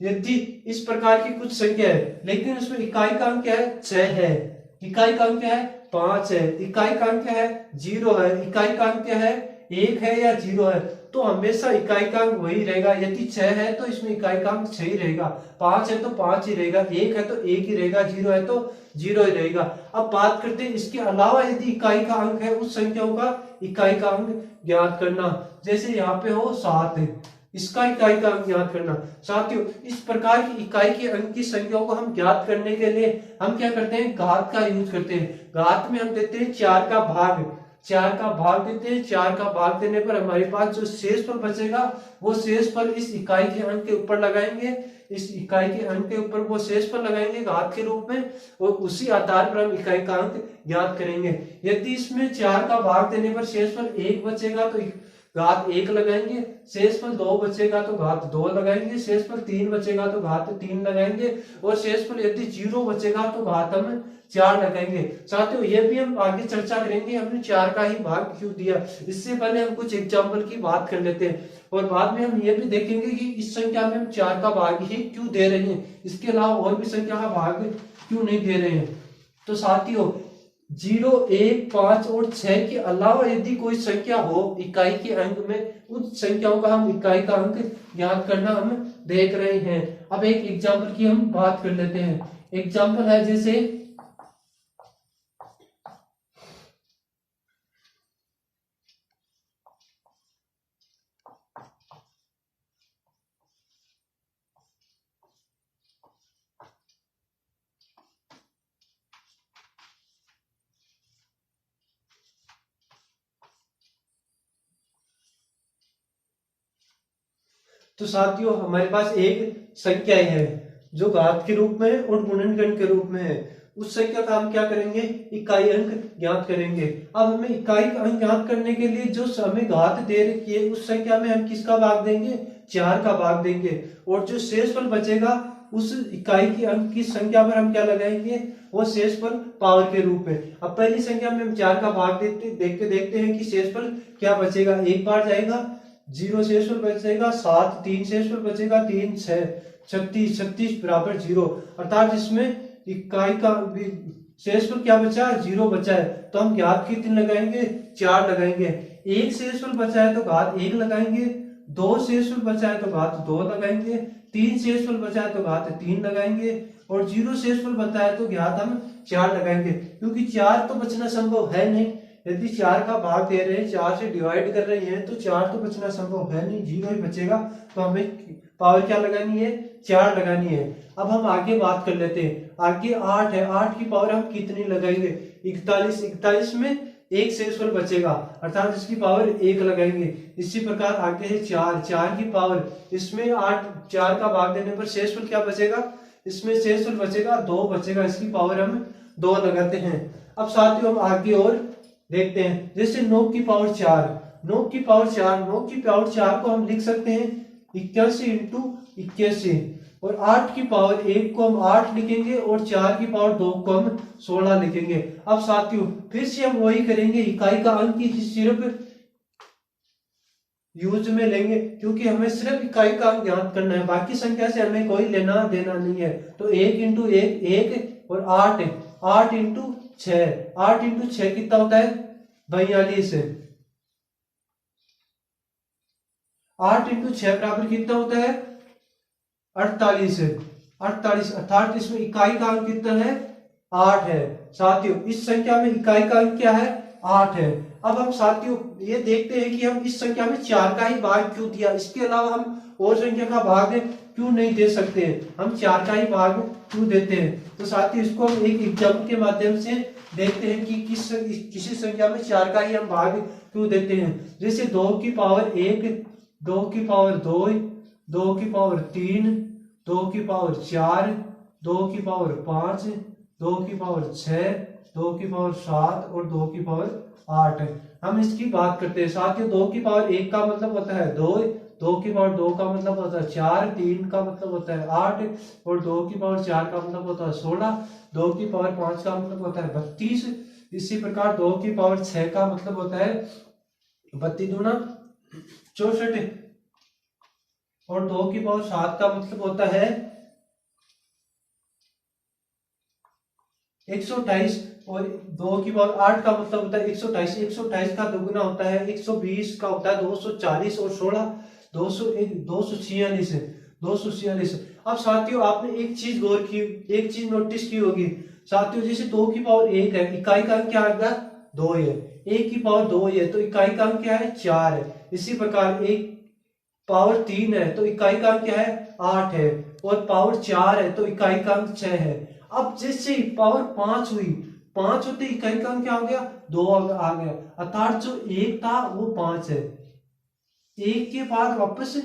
यदि इस प्रकार की कुछ संख्या है लेकिन उसमें इकाई का अंक क्या है, 6 है, इकाई का अंक क्या है, 5 है, इकाई का अंक क्या है, 0 है, इकाई का अंक क्या है, 1 है या 0 है, तो हमेशा इकाई का अंक वही रहेगा। यदि 6 है तो इसमें इकाई का अंक 6 ही रहेगा, 5 है तो 5 ही रहेगा, 1 है तो 1 ही रहेगा, 0 है तो 0 ही रहेगा। अब बात करते हैं इसके अलावा यदि इकाई का अंक है उस संख्याओं का इकाई का अंक ज्ञात करना। जैसे यहाँ पे हो 7 है, इसका इकाई का अंक ज्ञात करना। साथियों इस प्रकार की इकाई के अंक की संख्याओं को हम ज्ञात करने के लिए हम क्या करते हैं, घात का यूज करते हैं। घात में हम देते हैं 4 का भाग, 4 का भाग देते हैं। 4 का भाग देने पर हमारे पास जो शेषफल बचेगा वो शेषफल इस इकाई के अंक के ऊपर लगाएंगे, इस इकाई के अंक के ऊपर वो शेषफल लगाएंगे घात के रूप में और उसी आधार पर हम इकाई का अंक ज्ञात करेंगे। यदि इसमें 4 का भाग देने पर शेषफल 1 बचेगा तो घात 1 लगाएंगे, शेषफल 2 बचेगा तो घात 2 लगाएंगे, शेषफल 3 बचेगा तो घात 3 लगाएंगे और शेषफल यदि 0 बचेगा तो घात हम 4 लगाएंगे। साथियों ये भी हम आगे चर्चा करेंगे हमने 4 का ही भाग क्यों दिया। इससे पहले हम कुछ एग्जाम्पल की बात कर लेते हैं और बाद में हम ये भी देखेंगे कि इस संख्या में हम 4 का भाग ही क्यों दे रहे हैं, इसके अलावा और भी संख्या का भाग क्यों नहीं दे रहे हैं। तो साथियों 0 1 5 और 6 के अलावा यदि कोई संख्या हो इकाई के अंक में, उस संख्याओं का हम इकाई का अंक ज्ञात करना हम देख रहे हैं। अब एक एग्जाम्पल की हम बात कर लेते हैं। एग्जाम्पल है जैसे तो साथियों हमारे पास एक संख्या है जो घात के रूप में और गुणनखंड के रूप में है। उस संख्या का हम क्या करेंगे, इकाई अंक ज्ञात करेंगे। अब हमें इकाई अंक ज्ञात करने के लिए जो हमें घात दे रखी है उस संख्या में हम किसका भाग देंगे, 4 का भाग देंगे और जो शेषफल बचेगा उस इकाई की अंक की संख्या पर हम क्या लगाएंगे, वो शेषफल पावर के रूप में। अब पहली संख्या में हम 4 का भाग देखते हैं कि शेषफल क्या बचेगा, 1 बार जाएगा, 0 शेषफल बचेगा, 7 3 शेषफल बचेगा, 3 6 36 36 बराबर 0, अर्थात इसमें इकाई का शेषफल क्या बचा, 0 बचा है। तो हम ज्ञात कितने लगाएंगे, 4 लगाएंगे। एक शेषफल बचा है तो घात 1 लगाएंगे, 2 शेषफल बचा है तो घात 2 लगाएंगे, 3 शेषफल बचा है तो घात 3 लगाएंगे, और 0 शेषफल बचा है तो घात हम 4 लगाएंगे, क्योंकि 4 तो बचना संभव है नहीं। यदि 4 का भाग दे रहे हैं, 4 से डिवाइड कर रहे हैं, तो 4 तो बचना संभव है नहीं, 0 ही बचेगा। तो हमें पावर क्या लगानी है, 4 लगानी है। अब हम आगे बात कर लेते हैं। आगे 8 है, 8 की पावर हम कितनी लगाएंगे, 41। 41 में एक शेषफल बचेगा, अर्थात इसकी पावर 1 लगाएंगे। इसी प्रकार आगे है 4, 4 की पावर, इसमें 8, 4 का भाग देने पर शेषफल क्या बचेगा, इसमें शेषफल बचेगा 2 बचेगा, इसकी पावर हम 2 लगाते हैं। अब साथियों हम आगे और देखते हैं, जैसे 9 की पावर 4, 9 की पावर 4, 9 की पावर 4 को हम लिख सकते हैं 81 इंटू 81, और 8 की पावर 1 को हम 8 लिखेंगे, और 4 की पावर 2 को हम 16 लिखेंगे। अब साथियों फिर से हम वही करेंगे, इकाई का अंक ही सिर्फ यूज में लेंगे, क्योंकि हमें सिर्फ इकाई का अंक ज्ञात करना है, बाकी संख्या से हमें कोई लेना देना नहीं है। तो 1 इंटू 1 1, और 8, 8 इंटू 6, 8 इंटू 6 कितना होता है 42, 8 इंटू 6 बराबर कितना होता है 48, 48, अर्थात इसमें इकाई का अंक कितना है 8 है। साथियों इस संख्या में इकाई का अंक क्या है 8 है। अब हम साथियों ये देखते हैं कि हम इस संख्या में 4 का ही भाग क्यों दिया, इसके अलावा हम और संख्या का भाग क्यों नहीं दे सकते हैं, हम 4 का ही भाग क्यों देते हैं। तो साथियों इसको हम एक एग्जाम्पल के माध्यम से देखते हैं कि किसी संख्या में 4 का ही हम भाग क्यों देते हैं। जैसे 2 की पावर 1, 2 की पावर 2, 2 की पावर 3, 2 की पावर 4, 2 की पावर 5, 2 की पावर 6, 2 की पावर 7, और 2 की पावर 8 है। हम इसकी बात करते हैं। साथियों 2 की पावर 1 का मतलब होता है 2, 2 की पावर 2 का मतलब होता है 4, 3 का मतलब होता है 8, और 2 की पावर 4 का मतलब होता है 16, 2 की पावर 5 का मतलब होता है 32। इसी प्रकार 2 की पावर 6 का मतलब होता है 32 दूना 64, और 2 की पावर 7 का मतलब होता है 128, और 2 की पावर 8 का मतलब होता है 128, 128 का दुगुना होता है 120 का होता है 240, और 16 246, 246। अब साथियों आपने एक चीज गौर की, एक चीज नोटिस की होगी साथियों, जैसे 2 की पावर 1 है, इकाई का अंक क्या आएगा 2 है, 1 की पावर 2 है तो इकाई का अंक क्या है 4 है। इसी प्रकार 1 पावर 3 है तो इकाई का अंक क्या है 8 है, और पावर 4 है तो इकाई का अंक 6 है। अब जैसे पावर 5 हुई, 5 होते इकाई का अंक क्या हो गया 2 आ गया, अर्थात जो 1 था वो 5 है। 1 के बाद वापस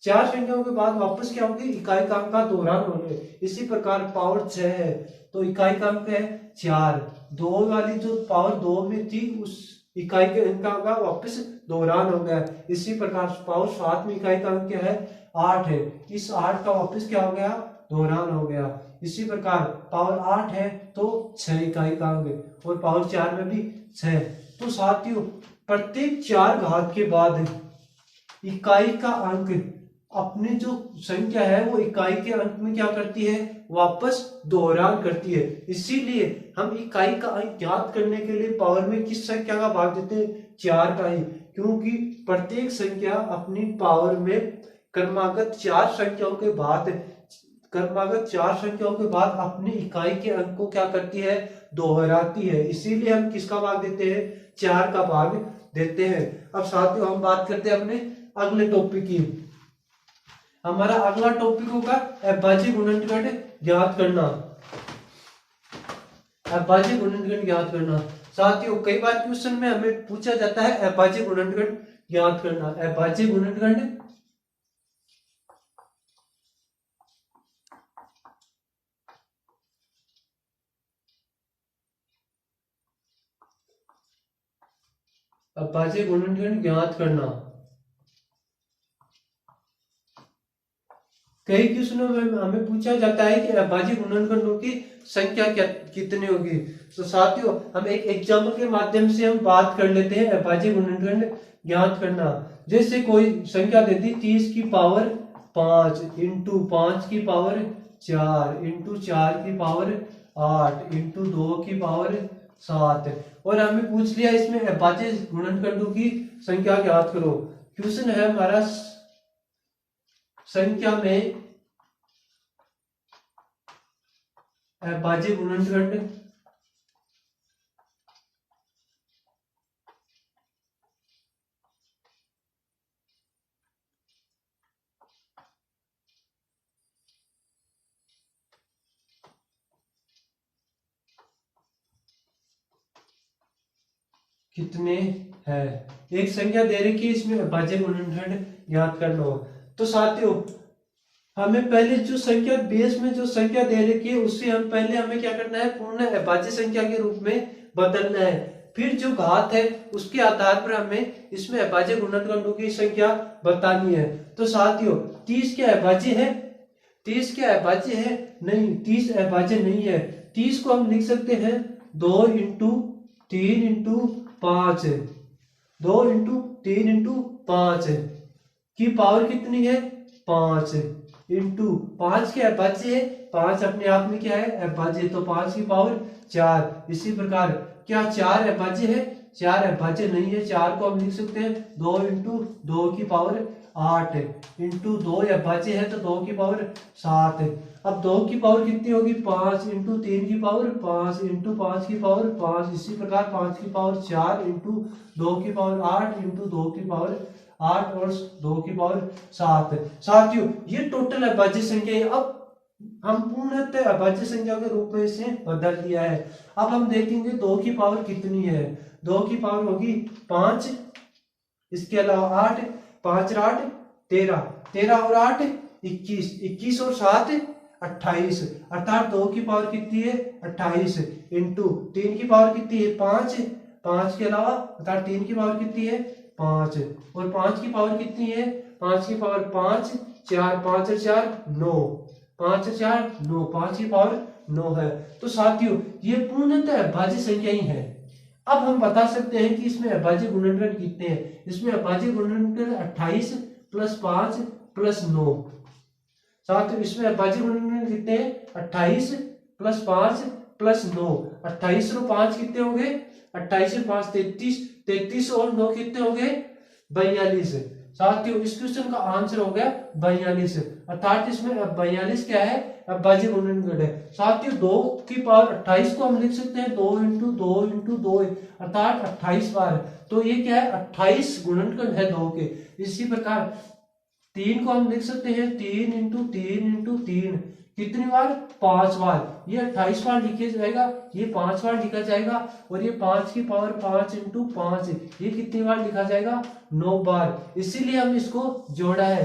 4 संख्याओं के बाद वापस क्या होगी इकाई का अंक का दोहरान होंगे। इसी प्रकार पावर 6 है तो इकाई का अंक है 4, 2 वाली जो पावर 2 में थी उस इकाई के अंक का वापस दोहरान हो गया। इसी प्रकार पावर 7 में इकाई का अंक क्या है 8 है, इस 8 का वापस क्या हो गया दोहरान हो गया। इसी प्रकार पावर 8 है तो 6 इकाई का अंक, और पावर 4 में भी 6। तो साथियों प्रत्येक 4 घात के बाद इकाई का अंक अपनी जो संख्या है वो इकाई के अंक में क्या करती है वापस दोहरान करती है। इसीलिए हम इकाई का अंक ज्ञात करने के लिए पावर में किस संख्या का भाग देते हैं 4 का ही, क्योंकि प्रत्येक संख्या अपनी पावर में क्रमागत 4 संख्याओं के बाद अपनी इकाई के अंक को क्या करती है दोहराती है। इसीलिए हम किसका भाग देते हैं 4 का भाग देते हैं। अब साथियों हम बात करते हैं अपने अगले टॉपिक की। हमारा अगला टॉपिक होगा अविभाज्य गुणनखंड ज्ञात करना। अविभाज्य गुणनखंड ज्ञात करना साथियों कई बार क्वेश्चन में हमें पूछा जाता है अविभाज्य गुणनखंड ज्ञात करना। अविभाज्य गुणनखंड अविभाज्य गुणनखंड ज्ञात करना। कई क्वेश्चनों में हमें पूछा जाता है कि अविभाज्य गुणनखंडों की संख्या क्या कितनी होगी। तो साथियों हम एक एग्जाम्पल के माध्यम से हम बात कर लेते हैं अविभाज्य गुणनखंड ज्ञात करना। जैसे कोई संख्या देती 30 की पावर 5 इंटू 5 की पावर 4 इंटू 4 की पावर 8 इंटू 2 की पावर 7, और हमें पूछ लिया इसमें अविभाज्य गुणनखंडों की संख्या ज्ञात करो। क्वेश्चन है हमारा संख्या में अभाज्य गुणनखंड कितने हैं। एक संख्या दे रखी है, इसमें अभाज्य गुणनखंड ज्ञात करना हो। तो साथियों हमें पहले जो संख्या बेस में जो संख्या दे रखी है उससे हम पहले हमें क्या करना है, पूर्ण अभाज्य संख्या के रूप में बदलना है। फिर जो घात है उसके आधार पर हमें इसमें अभाज्य गुणनखंडों की संख्या बतानी है। तो साथियों 30 क्या अभाज्य है? 30 क्या अभाज्य है? नहीं, 30 अभाज्य नहीं है। 30 को हम लिख सकते हैं 2 इंटू 3 इंटू 5, 2 इंटू 3 इंटू 5 की पावर कितनी है? 5 इंटू 5 के अभाज्य है, 5 अपने आप में क्या है? अभाज्य, तो 5 की पावर 4। इसी प्रकार क्या 4 अभाज्य है? 4 अभाज्य नहीं है। 4 को हम लिख सकते हैं 2 इंटू 2 की पावर 8 इंटू 2 अभाज्य है तो 2 की पावर 7। अब 2 की पावर कितनी होगी? 5 इंटू 3 की पावर 5 इंटू 5 की पावर 5। इसी प्रकार 5 की पावर 4 इंटू 2 की पावर 8 इंटू 2 की पावर 8 और 2 की पावर 7। साथियों ये टोटल अभाज्य संख्या है। अब हम पूर्णतः अभाज्य संख्या के रूप में इसे बदल दिया है। अब हम देखेंगे 2 की पावर कितनी है। 2 की पावर होगी 5, इसके अलावा 8, 5 और 8 13, 13 और 8 21, 21 और 7 28, अर्थात 2 की पावर कितनी है? 28 इंटू 3 की पावर कितनी है? 5, 5 के अलावा अर्थात 3 की पावर कितनी है? 5 और 5 की पावर कितनी है? 5 की पावर 5, 4, 5 और 4 9, 5 और 4 9, 5 की पावर 9 है। तो साथियों ये पूर्णतः अभाज्य संख्या ही है। अब हम बता सकते हैं कि इसमें अभाज्य गुणनखंड कितने हैं। इसमें अभाज्य गुणनखंड 28 प्लस 5 प्लस 9। साथियों इसमें अभाज्य गुणनखंड कितने हैं? 28 प्लस 5 प्लस 9। 28 और 5 कितने हो गए? 28 और 5 33, 33 और 9 कितने हो गए? 42। साथियों इस क्वेश्चन का आंसर हो गया 42। अर्थात इसमें 42 क्या है? अभाज्य गुणनखंड है। साथियों 2 की पावर 28 को हम लिख सकते हैं 2 इंटू 2 इंटू 2 अर्थात 28 बार। तो ये क्या है? 28 गुणनखंड है 2 के। इसी प्रकार 3 को हम लिख सकते हैं 3 इंटू 3 इंटू 3 कितनी बार? 5 बार। ये 28 बार लिखा जाएगा, ये 5 बार लिखा जाएगा और ये 5 की पावर 5 इंटू 5 ये कितनी बार लिखा जाएगा? 9 बार। इसीलिए हम इसको जोड़ा है।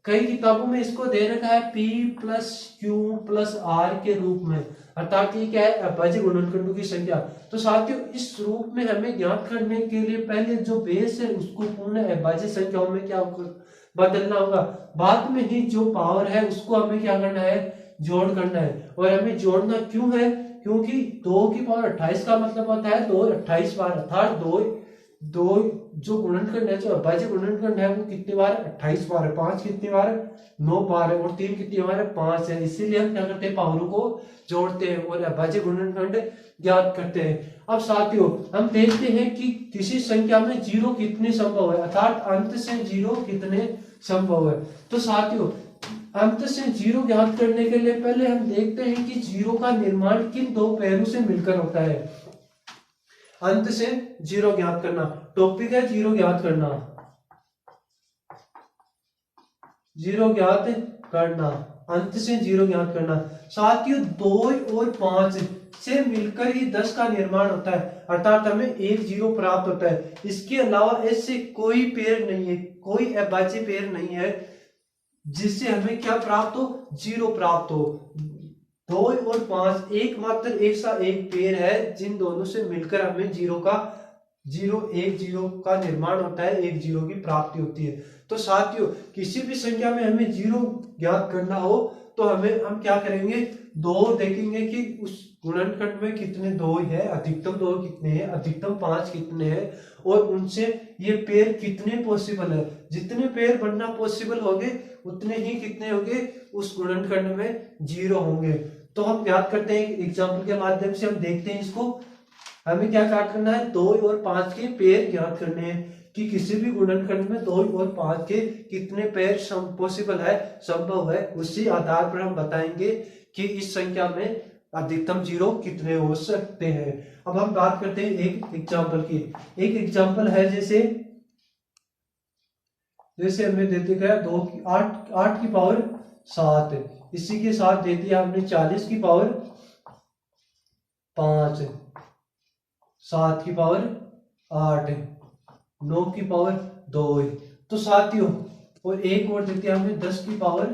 कई किताबों में इसको दे रखा है P plus Q plus R के रूप में, अर्थात ये क्या है? अभाज्य गुणनखंडों की संख्या। तो साथियों इस रूप में हमें ज्ञात करने के लिए पहले जो बेस है उसको पूर्ण अभाज्य संख्याओं में क्या बदलना होगा। बाद में ही जो पावर है उसको हमें क्या करना है? जोड़ करना है। और हमें जोड़ना क्यों है? क्योंकि 2 की पावर 28 का मतलब होता है 2 28 बार, अर्थात 2 जो गुणनखंड है, जो अभाज्य गुणनखंड है वो कितनी बार? 28 बार है। 5 कितनी बार? 9 बार है। और 3 कितनी बार है? 5 है। इसीलिए हम क्या करते हैं? पावरों को जोड़ते हैं और अभाज्य गुणनखंड ज्ञात करते हैं। अब साथियों हम देखते हैं कि किसी संख्या में जीरो कितने संभव है, अर्थात अंत से जीरो कितने संभव है। तो साथियों अंत से जीरो ज्ञात करने के लिए पहले हम देखते हैं कि जीरो का निर्माण किन 2 पैरों से मिलकर होता है। अंत से जीरो ज्ञात करना, टॉपिक है जीरो ज्ञात करना, जीरो ज्ञात करना, अंत से जीरो ज्ञात करना। साथियों 2 और 5 से मिलकर ही 10 का निर्माण होता है, अर्थात हमें एक जीरो प्राप्त होता है। इसके अलावा ऐसे कोई पेड़ नहीं है, कोई अभाज्य पेड़ नहीं है जिससे हमें क्या प्राप्त हो? जीरो प्राप्त हो। 2 और 5 एकमात्र एक सा एक पेड़ है जिन दोनों से मिलकर हमें एक जीरो का निर्माण होता है, एक जीरो की प्राप्ति होती है। तो साथियों किसी भी संख्या में हमें जीरो ज्ञात करना हो तो हम क्या करेंगे? 2 देखेंगे कि उस गुणनखंड में कितने 2 है, अधिकतम 2 कितने हैं, अधिकतम 5 कितने हैं और उनसे ये पेड़ कितने पॉसिबल है। जितने पेड़ बनना पॉसिबल होंगे उतने ही कितने होंगे? उस गुणनखंड में जीरो होंगे। तो हम ज्ञात करते हैं एग्जाम्पल के माध्यम से हम देखते हैं इसको। हमें क्या ज्ञात करना है? 2 और 5 के पेड़ ज्ञात करने हैं। कि किसी भी गुणनखंड में 2 और 5 के कितने पेयर पॉसिबल है, संभव है। उसी आधार पर हम बताएंगे कि इस संख्या में अधिकतम 0 कितने हो सकते हैं। अब हम बात करते हैं एक एग्जाम्पल की। एक एग्जाम्पल है जैसे हमने देते गया 8 की पावर 7, इसी के साथ दे दिया हमने 40 की पावर 5, 7 की पावर 8, 9 की पावर 2। तो साथियों, और एक और देते हैं हमने 10 की पावर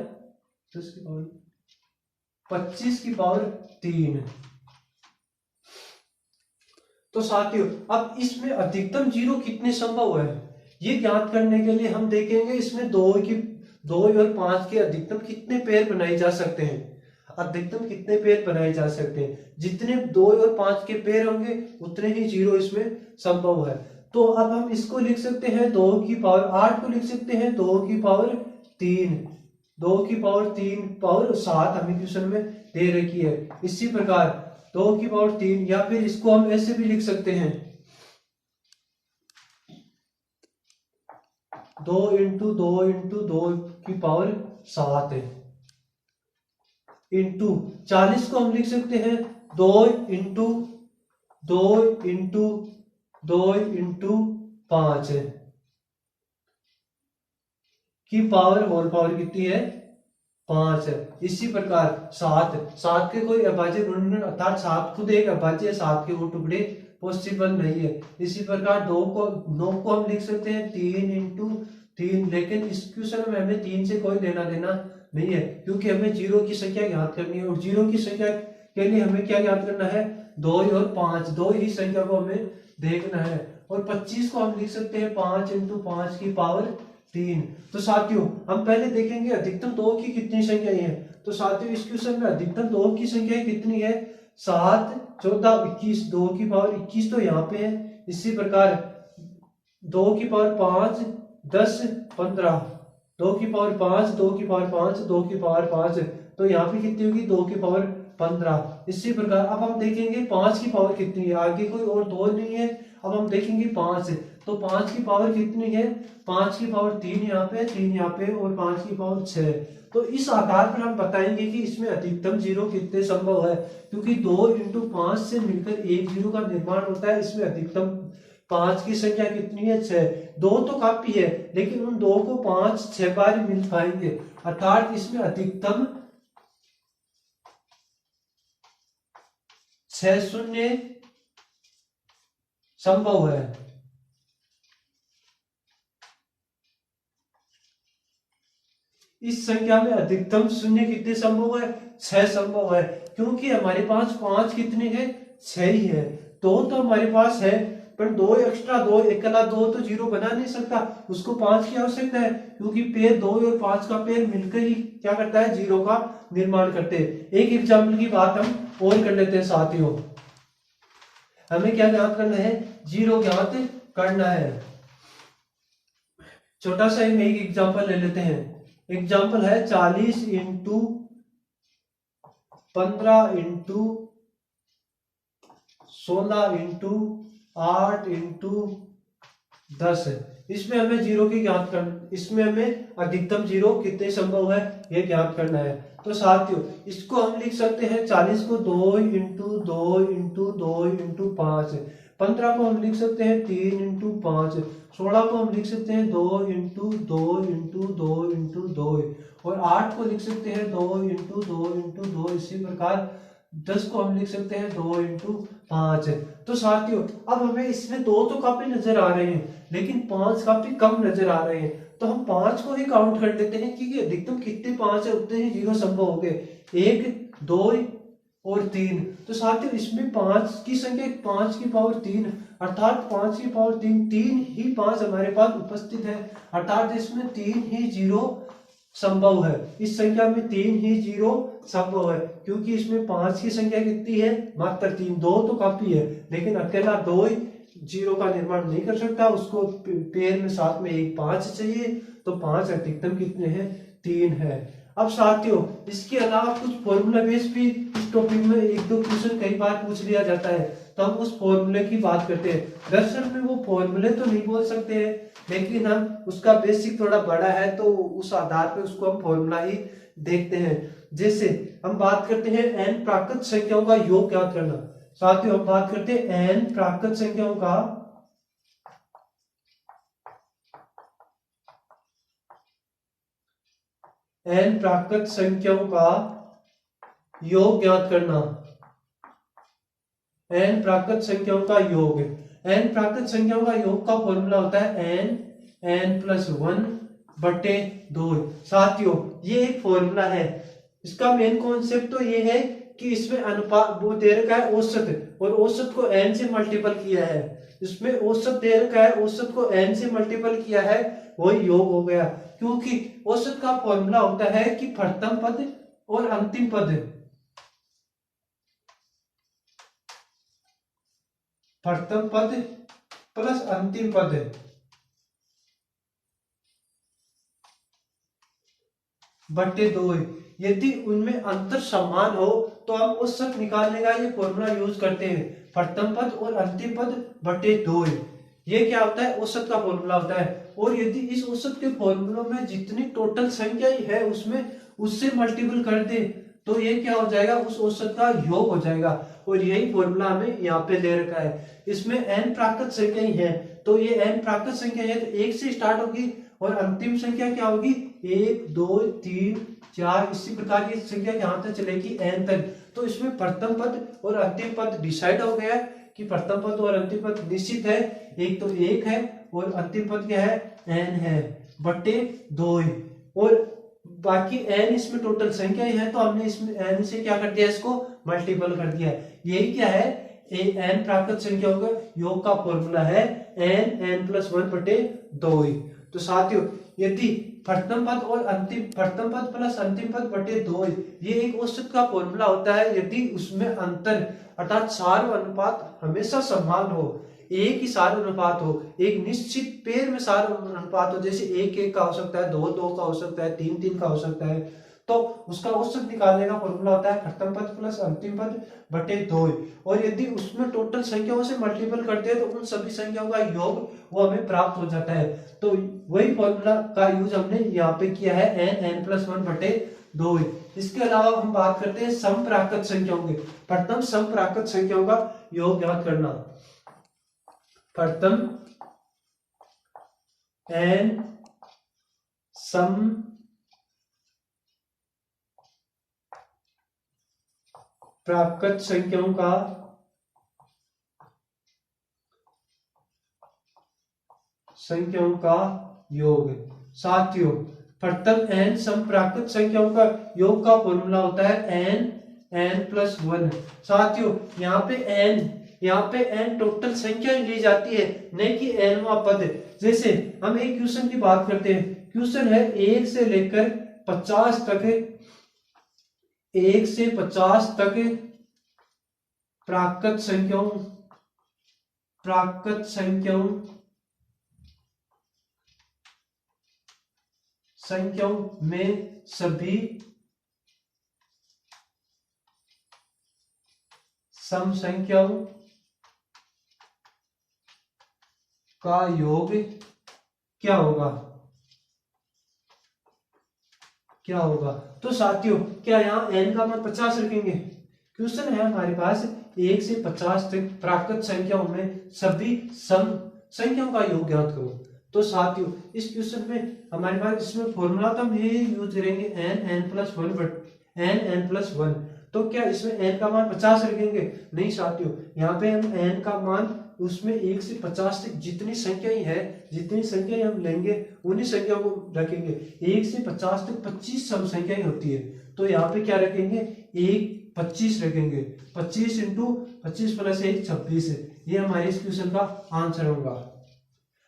25 की पावर 3। तो साथियों, अब इसमें अधिकतम 0 कितने संभव है, ये ज्ञात करने के लिए हम देखेंगे इसमें 2 और 5 के अधिकतम कितने पेयर बनाए जा सकते हैं। अधिकतम कितने पेयर बनाए जा सकते हैं, जितने 2 और 5 के पेयर होंगे उतने ही 0 इसमें संभव है। तो अब हम इसको लिख सकते हैं 2 की पावर 8 को लिख सकते हैं 2 की पावर 3, 2 की पावर 3 पावर 7 हमें क्वेश्चन में दे रखी है। इसी प्रकार 2 की पावर 3, या फिर इसको हम ऐसे भी लिख सकते हैं 2 इंटू 2 इंटू 2 की पावर 7 इंटू 40 को हम लिख सकते हैं 2 इंटू 2 इंटू 2 इंटू 5 की पावर, होल पावर कितनी है 5 है। इसी प्रकार 7 के कोई अभाज्य गुणनखंड अर्थात 7 खुद एक अभाज्य है, 7 के वो टुकड़े पॉसिबल नहीं है। इसी प्रकार 9 को हम लिख सकते हैं 3 इंटू 3, लेकिन इस क्वेश्चन में हमें 3 से कोई लेना देना नहीं है, क्योंकि हमें 0 की संख्या ज्ञात करनी है, और 0 की संख्या के लिए हमें क्या ज्ञात करना है 2 और 5, 2 ही संख्या को हमें देखना है। और 25 को हम लिख सकते हैं 5 इंटू 5 की पावर 3। तो साथियों, हम पहले देखेंगे अधिकतम 2 की कितनी संख्याएं हैं। तो साथियों, इस क्वेश्चन में अधिकतम 2 की संख्या कितनी है 7, 14, 21, 2 की पावर 21 तो यहाँ पे है। इसी प्रकार 2 की पावर 5, 10, 15, 2 की पावर 5, 2 की पावर 5, 2 की पावर 5, तो यहाँ पे कितनी होगी 2 की पावर 15। इसी प्रकार अब हम देखेंगे 5 की पावर कितनी है, आगे कोई और 2 नहीं है, अब हम देखेंगे 5 है, तो 5 की पावर कितनी है 5 की पावर 3 यहाँ पे, 3 यहाँ पे, और 5 की पावर 6। तो इस आधार पर हम बताएंगे कि इसमें अधिकतम 0 कितने संभव है, क्योंकि 2 इंटू 5 से मिलकर एक 0 का निर्माण होता है। इसमें अधिकतम 5 की संख्या कितनी है 6, 2 तो काफी है, लेकिन उन 2 को 5 6 बार मिल पाएंगे, अर्थात इसमें अधिकतम 6 शून्य संभव है। इस संख्या में अधिकतम शून्य कितने संभव है 6 संभव है, क्योंकि हमारे पास 5 कितने हैं 6 ही है। 2 तो हमारे पास है, पर 2 एक्स्ट्रा 2 अकेला 2 तो 0 बना नहीं सकता, उसको 5 की आवश्यकता है, क्योंकि पेयर 2 और 5 का पेयर मिलकर ही क्या करता है 0 का निर्माण करते हैं। एक एग्जाम्पल की बात हम और कर लेते हैं साथियों। हमें क्या ज्ञात करना है 0 ज्ञात करना है। छोटा सा एक एग्जाम्पल ले लेते हैं। एग्जाम्पल है 40 इंटू 15 इंटू 16 इंटू 8 इंटू 10। इसमें हमें 0 की ज्ञात करना, इसमें हमें अधिकतम 0 कितने संभव है ये ज्ञात करना है। तो साथियों, इसको हम लिख सकते हैं 40 को 2 इंटू 2 इंटू 2 इंटू 5, 15 को हम लिख सकते हैं 3 इंटू 5, 16 को हम लिख सकते हैं 2 इंटू 2 इंटू 2 इंटू 2, और 8 को लिख सकते हैं 2 इंटू 2 इंटू 2। इसी प्रकार 10 को हम लिख सकते हैं 2 इंटू 5। तो साथियों, अब हमें इसमें 2 तो काफी नजर आ रहे हैं, लेकिन 5 काफी कम नजर आ रहे हैं, तो हम 5 को ही काउंट कर लेते हैं, क्योंकि अधिकतम कितने 5 है उतने ही 0 संभव हो गए, 1, 2 और 3। तो साथियों, इसमें 5 की संख्या 5 की पावर 3, अर्थात 5 की पावर 3, 3 ही 5 हमारे पास उपस्थित है, अर्थात इसमें 3 ही 0 संभव है। इस संख्या में 3 ही 0 संभव है, क्योंकि इसमें 5 की संख्या कितनी है मात्र 3, 2 तो काफी है, लेकिन अकेला 2 ही 0 का निर्माण नहीं कर सकता, उसको पेयर में साथ में एक 5 चाहिए, तो 5 अधिकतम कितने हैं 3 है। अब साथियों इसके अलावा कुछ फॉर्मूला बेस भी इस टॉपिक में एक दो क्वेश्चन कई बार पूछ लिया जाता है, तो हम उस फॉर्मूले की बात करते हैं। दरअसल में वो फॉर्मूले तो नहीं बोल सकते हैं, लेकिन हम उसका बेसिक थोड़ा बड़ा है तो उस आधार पर उसको हम फॉर्मूला ही देखते हैं। जैसे हम बात करते हैं n प्राकृत संख्याओं का योग ज्ञात करना। साथियों हम बात करते हैं n प्राकृत संख्याओं का n प्राकृत संख्याओं का योग ज्ञात करना। n प्राकृत संख्याओं का योग, n प्राकृत संख्याओं का योग का फॉर्मूला होता है n+1 बटे 2। साथियों ये एक फॉर्मूला है, इसका मेन कॉन्सेप्ट तो ये है कि इसमें अनुपात वो दे रखा है औसत, और औसत को n से मल्टीपल किया है। इसमें औसत दे रखा है, औसत को n से मल्टीपल किया है, वही योग हो गया। क्योंकि औसत का फॉर्मूला होता है कि प्रथम पद और अंतिम पद, प्रथम पद प्लस अंतिम पद बटे 2। यदि उनमें अंतर समान हो तो हम औसत निकालने का ये फॉर्मूला यूज करते हैं, प्रथम पद और अंतिम पद बटे 2। ये क्या होता है, औसत का फॉर्मूला होता है। और यदि इस औसत के फॉर्मूलों में जितनी टोटल संख्या है उसमें उससे मल्टीपल कर दे तो ये क्या हो जाएगा, उस औसत का योग हो जाएगा। और यही फॉर्मूला हमें यहाँ पे दे रखा है। इसमें n प्राकृत संख्या ही है, तो ये n प्राकृत संख्या है तो 1 से स्टार्ट होगी और अंतिम संख्या क्या होगी 1 2 3 4, इसी प्रकार की संख्या यहाँ तक चलेगी n तक। तो इसमें प्रथम पद और अंतिम पद डिसाइड हो गया कि प्रथम पद और अंतिम पद निश्चित है, एक तो 1 है और अंतिम पद क्या है n है बटे 2। और बाकी n इसमें टोटल संख्या ही है, तो हमने इसमें n से क्या कर दिया, इसको मल्टीपल कर दिया। यही क्या है, n प्राकृत संख्याओं का योग का फॉर्मूला है n+1 बटे 2। तो साथियों यदि प्रथम पद और अंतिम, प्रथम पद प्लस अंतिम पद बटे 2 ये एक औसत का फॉर्मूला होता है यदि उसमें अंतर अर्थात सार अनुपात हमेशा समान हो, एक ही सार अनुपात हो, एक निश्चित पेड़ में सार अनुपात हो, जैसे 1 1 का हो सकता है, 2 2 का हो सकता है, 3 3 का हो सकता है, तो उसका औसत निकालने का फॉर्मूला होता है प्रथम पद प्लस अंतिम पद बटे 2। और यदि उसमें टोटल संख्याओं से मल्टीपल करते हैं तो उन सभी संख्याओं का योग वो हमें प्राप्त हो जाता है। तो वही फॉर्मूला का यूज हमने यहाँ पे किया है n+1 बटे 2। इसके अलावा हम बात करते हैं समप्राकृत संख्याओं के। प्रथम समप्राकृत संख्याओं का योग ज्ञात करना। प्रथम n सम प्राकृत संख्याओं का योग। साथियों प्रथम n समप्राकृत संख्याओं का योग का फॉर्मूला होता है n+1। साथियों यहाँ पे n टोटल संख्या ली जाती है, नहीं कि nवां पद। जैसे हम एक क्वेश्चन की बात करते हैं, क्वेश्चन है 1 से लेकर 50 तक, 1 से 50 तक प्राकृत संख्याओं में सभी सम संख्याओं का योग क्या होगा। तो साथियों क्या यहाँ n का मान 50 रखेंगे। क्वेश्चन है हमारे पास 1 से 50 तक प्राकृत संख्याओं में सभी सम संख्याओं का योग ज्ञात करो। तो साथियों इस क्वेश्चन में हमारे पास इसमें फॉर्मूला तो हम ये यूज करेंगे n+1। तो क्या इसमें n का मान 50 रखेंगे, नहीं साथियों, यहाँ पे हम n का मान उसमें 1 से 50 तक जितनी संख्याएं हम लेंगे उन्हीं संख्याओं को रखेंगे। 1 से 50 तक 25 सम संख्याएं होती है, तो यहाँ पे क्या रखेंगे 25 रखेंगे। 25 × 25 + 1 26 है, ये हमारे इस क्वेश्चन का आंसर होगा।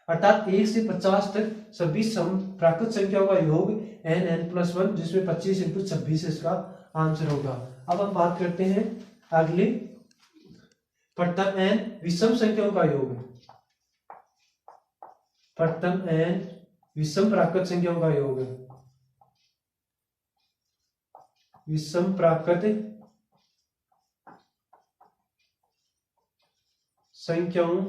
अर्थात 1 से 50 तक सभी सम प्राकृत संख्याओं का योग n+1 जिसमें 25 × 26 इसका आंसर होगा। अब हम बात करते हैं अगली, प्रथम n विषम संख्याओं का योग। प्रथम n विषम प्राकृत संख्याओं का योग। विषम प्राकृत संख्याओं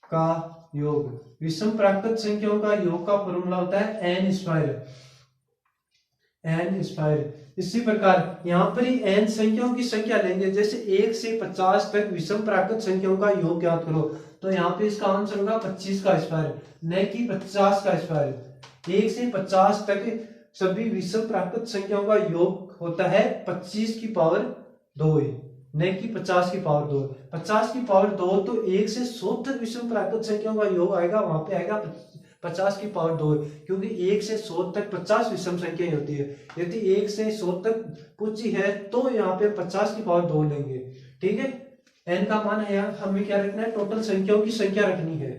का योग। विषम प्राकृत संख्याओं का योग का फॉर्मूला होता है एन स्क्वायर। N square. इसी प्रकार यहाँ पर ही एन संख्याओं की संख्या लेंगे, जैसे 1 से 50 तक विषम प्राकृत संख्याओं का योग ज्ञात करो, तो यहाँ पे इसका आंसर होगा 25 का स्क्वायर, न कि 50 का स्क्वायर। 1 से 50 तक सभी विषम प्राकृत संख्याओं का योग होता है 25 की पावर 2, न कि 50 की पावर 2। 50 की पावर 2 तो 1 से 100 तक विषम प्राकृत संख्याओं का योग आएगा, वहां पे आएगा 50 की पावर 2, क्योंकि 1 से 100 तक 50 विषम संख्याएं होती है। यदि 1 से 100 तक पूछी है तो यहाँ पे 50 की पावर 2 लेंगे। ठीक है, एन का मान है, हमें क्या रखना है, टोटल संख्याओं की संख्या रखनी है।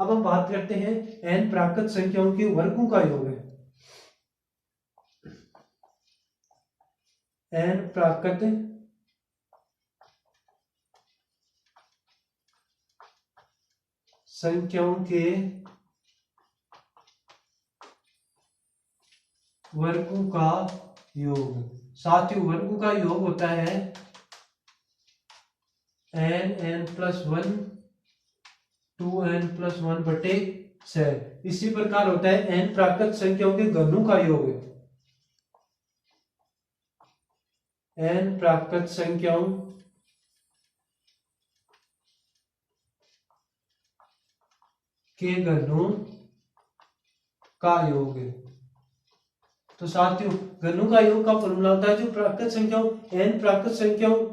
अब हम बात करते हैं एन प्राकृत संख्याओं के वर्गों का योग है। एन प्राकृत संख्याओं के वर्गों का योग। साथियों, वर्गों का योग होता है एन प्लस 1 2n+1 बटे 6। इसी प्रकार होता है एन प्राकृत संख्याओं के घनों का योग। एन प्राकृत संख्याओं के घनों का योग है। तो साथियों, घनों का योग का फॉर्मूला होता है, जो प्राकृत संख्याओं एन प्राकृत संख्याओं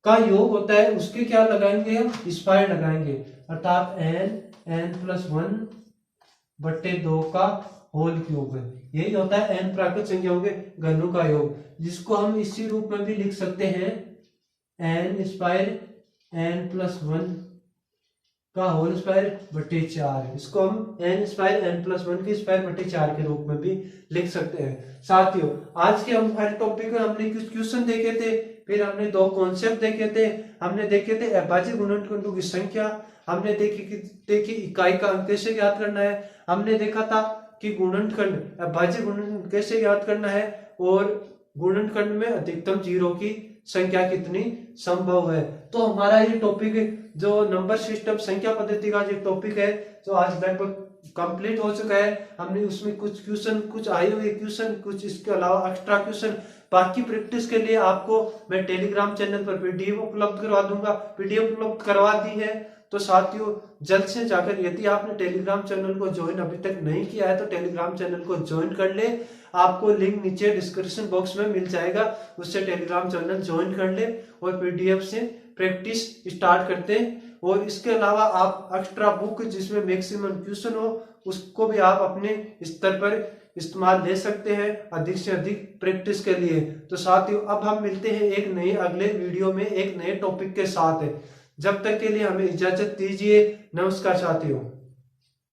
का योग होता है उसके क्या लगाएंगे, हम स्क्वायर लगाएंगे, अर्थात n+1 बटे 2 का होल क्यूब है। यही होता है एन प्राकृत संख्याओं के घनों का योग, जिसको हम इसी रूप में भी लिख सकते हैं n स्क्वायर n+1 का होल स्क्वायर बटे 4। इसको हम n स्क्वायर n+1 के स्क्वायर बटे 4 के रूप में भी लिख सकते हैं। साथियों, आज के हमारे टॉपिक में हमने कुछ क्वेश्चन देखे थे, फिर हमने 2 कॉन्सेप्ट देखे थे। हमने देखे थे अभाज्य गुणनखंडों की संख्या, हमने देखी इकाई का अंक कैसे ज्ञात करना है, हमने देखा था कि गुणनखंड अभाज्य गुणनखंड कैसे ज्ञात करना है, और गुणनखंड में अधिकतम जीरो की संख्या कितनी संभव है। तो हमारा ये टॉपिक जो नंबर सिस्टम संख्या पद्धति का जो टॉपिक है, जो आज लगभग कंप्लीट हो चुका है। हमने उसमें कुछ क्वेश्चन, कुछ आए हुए क्वेश्चन, कुछ इसके अलावा एक्स्ट्रा क्वेश्चन, बाकी प्रैक्टिस के लिए आपको मैं टेलीग्राम चैनल पर पीडीएफ उपलब्ध करवा दूंगा। पीडीएफ उपलब्ध करवा दी है, तो साथियों जल्द से जाकर, यदि आपने टेलीग्राम चैनल को ज्वाइन अभी तक नहीं किया है तो टेलीग्राम चैनल को ज्वाइन कर ले। आपको लिंक नीचे डिस्क्रिप्शन बॉक्स में मिल जाएगा, उससे टेलीग्राम चैनल ज्वाइन कर ले और पीडीएफ से प्रैक्टिस स्टार्ट करते हैं। और इसके अलावा आप एक्स्ट्रा बुक जिसमें मैक्सिमम क्वेश्चन हो, उसको भी आप अपने स्तर पर इस्तेमाल ले सकते हैं अधिक से अधिक प्रैक्टिस के लिए। तो साथियों, अब हम मिलते हैं एक नए अगले वीडियो में एक नए टॉपिक के साथ। जब तक के लिए हमें इजाजत दीजिए। नमस्कार साथियों।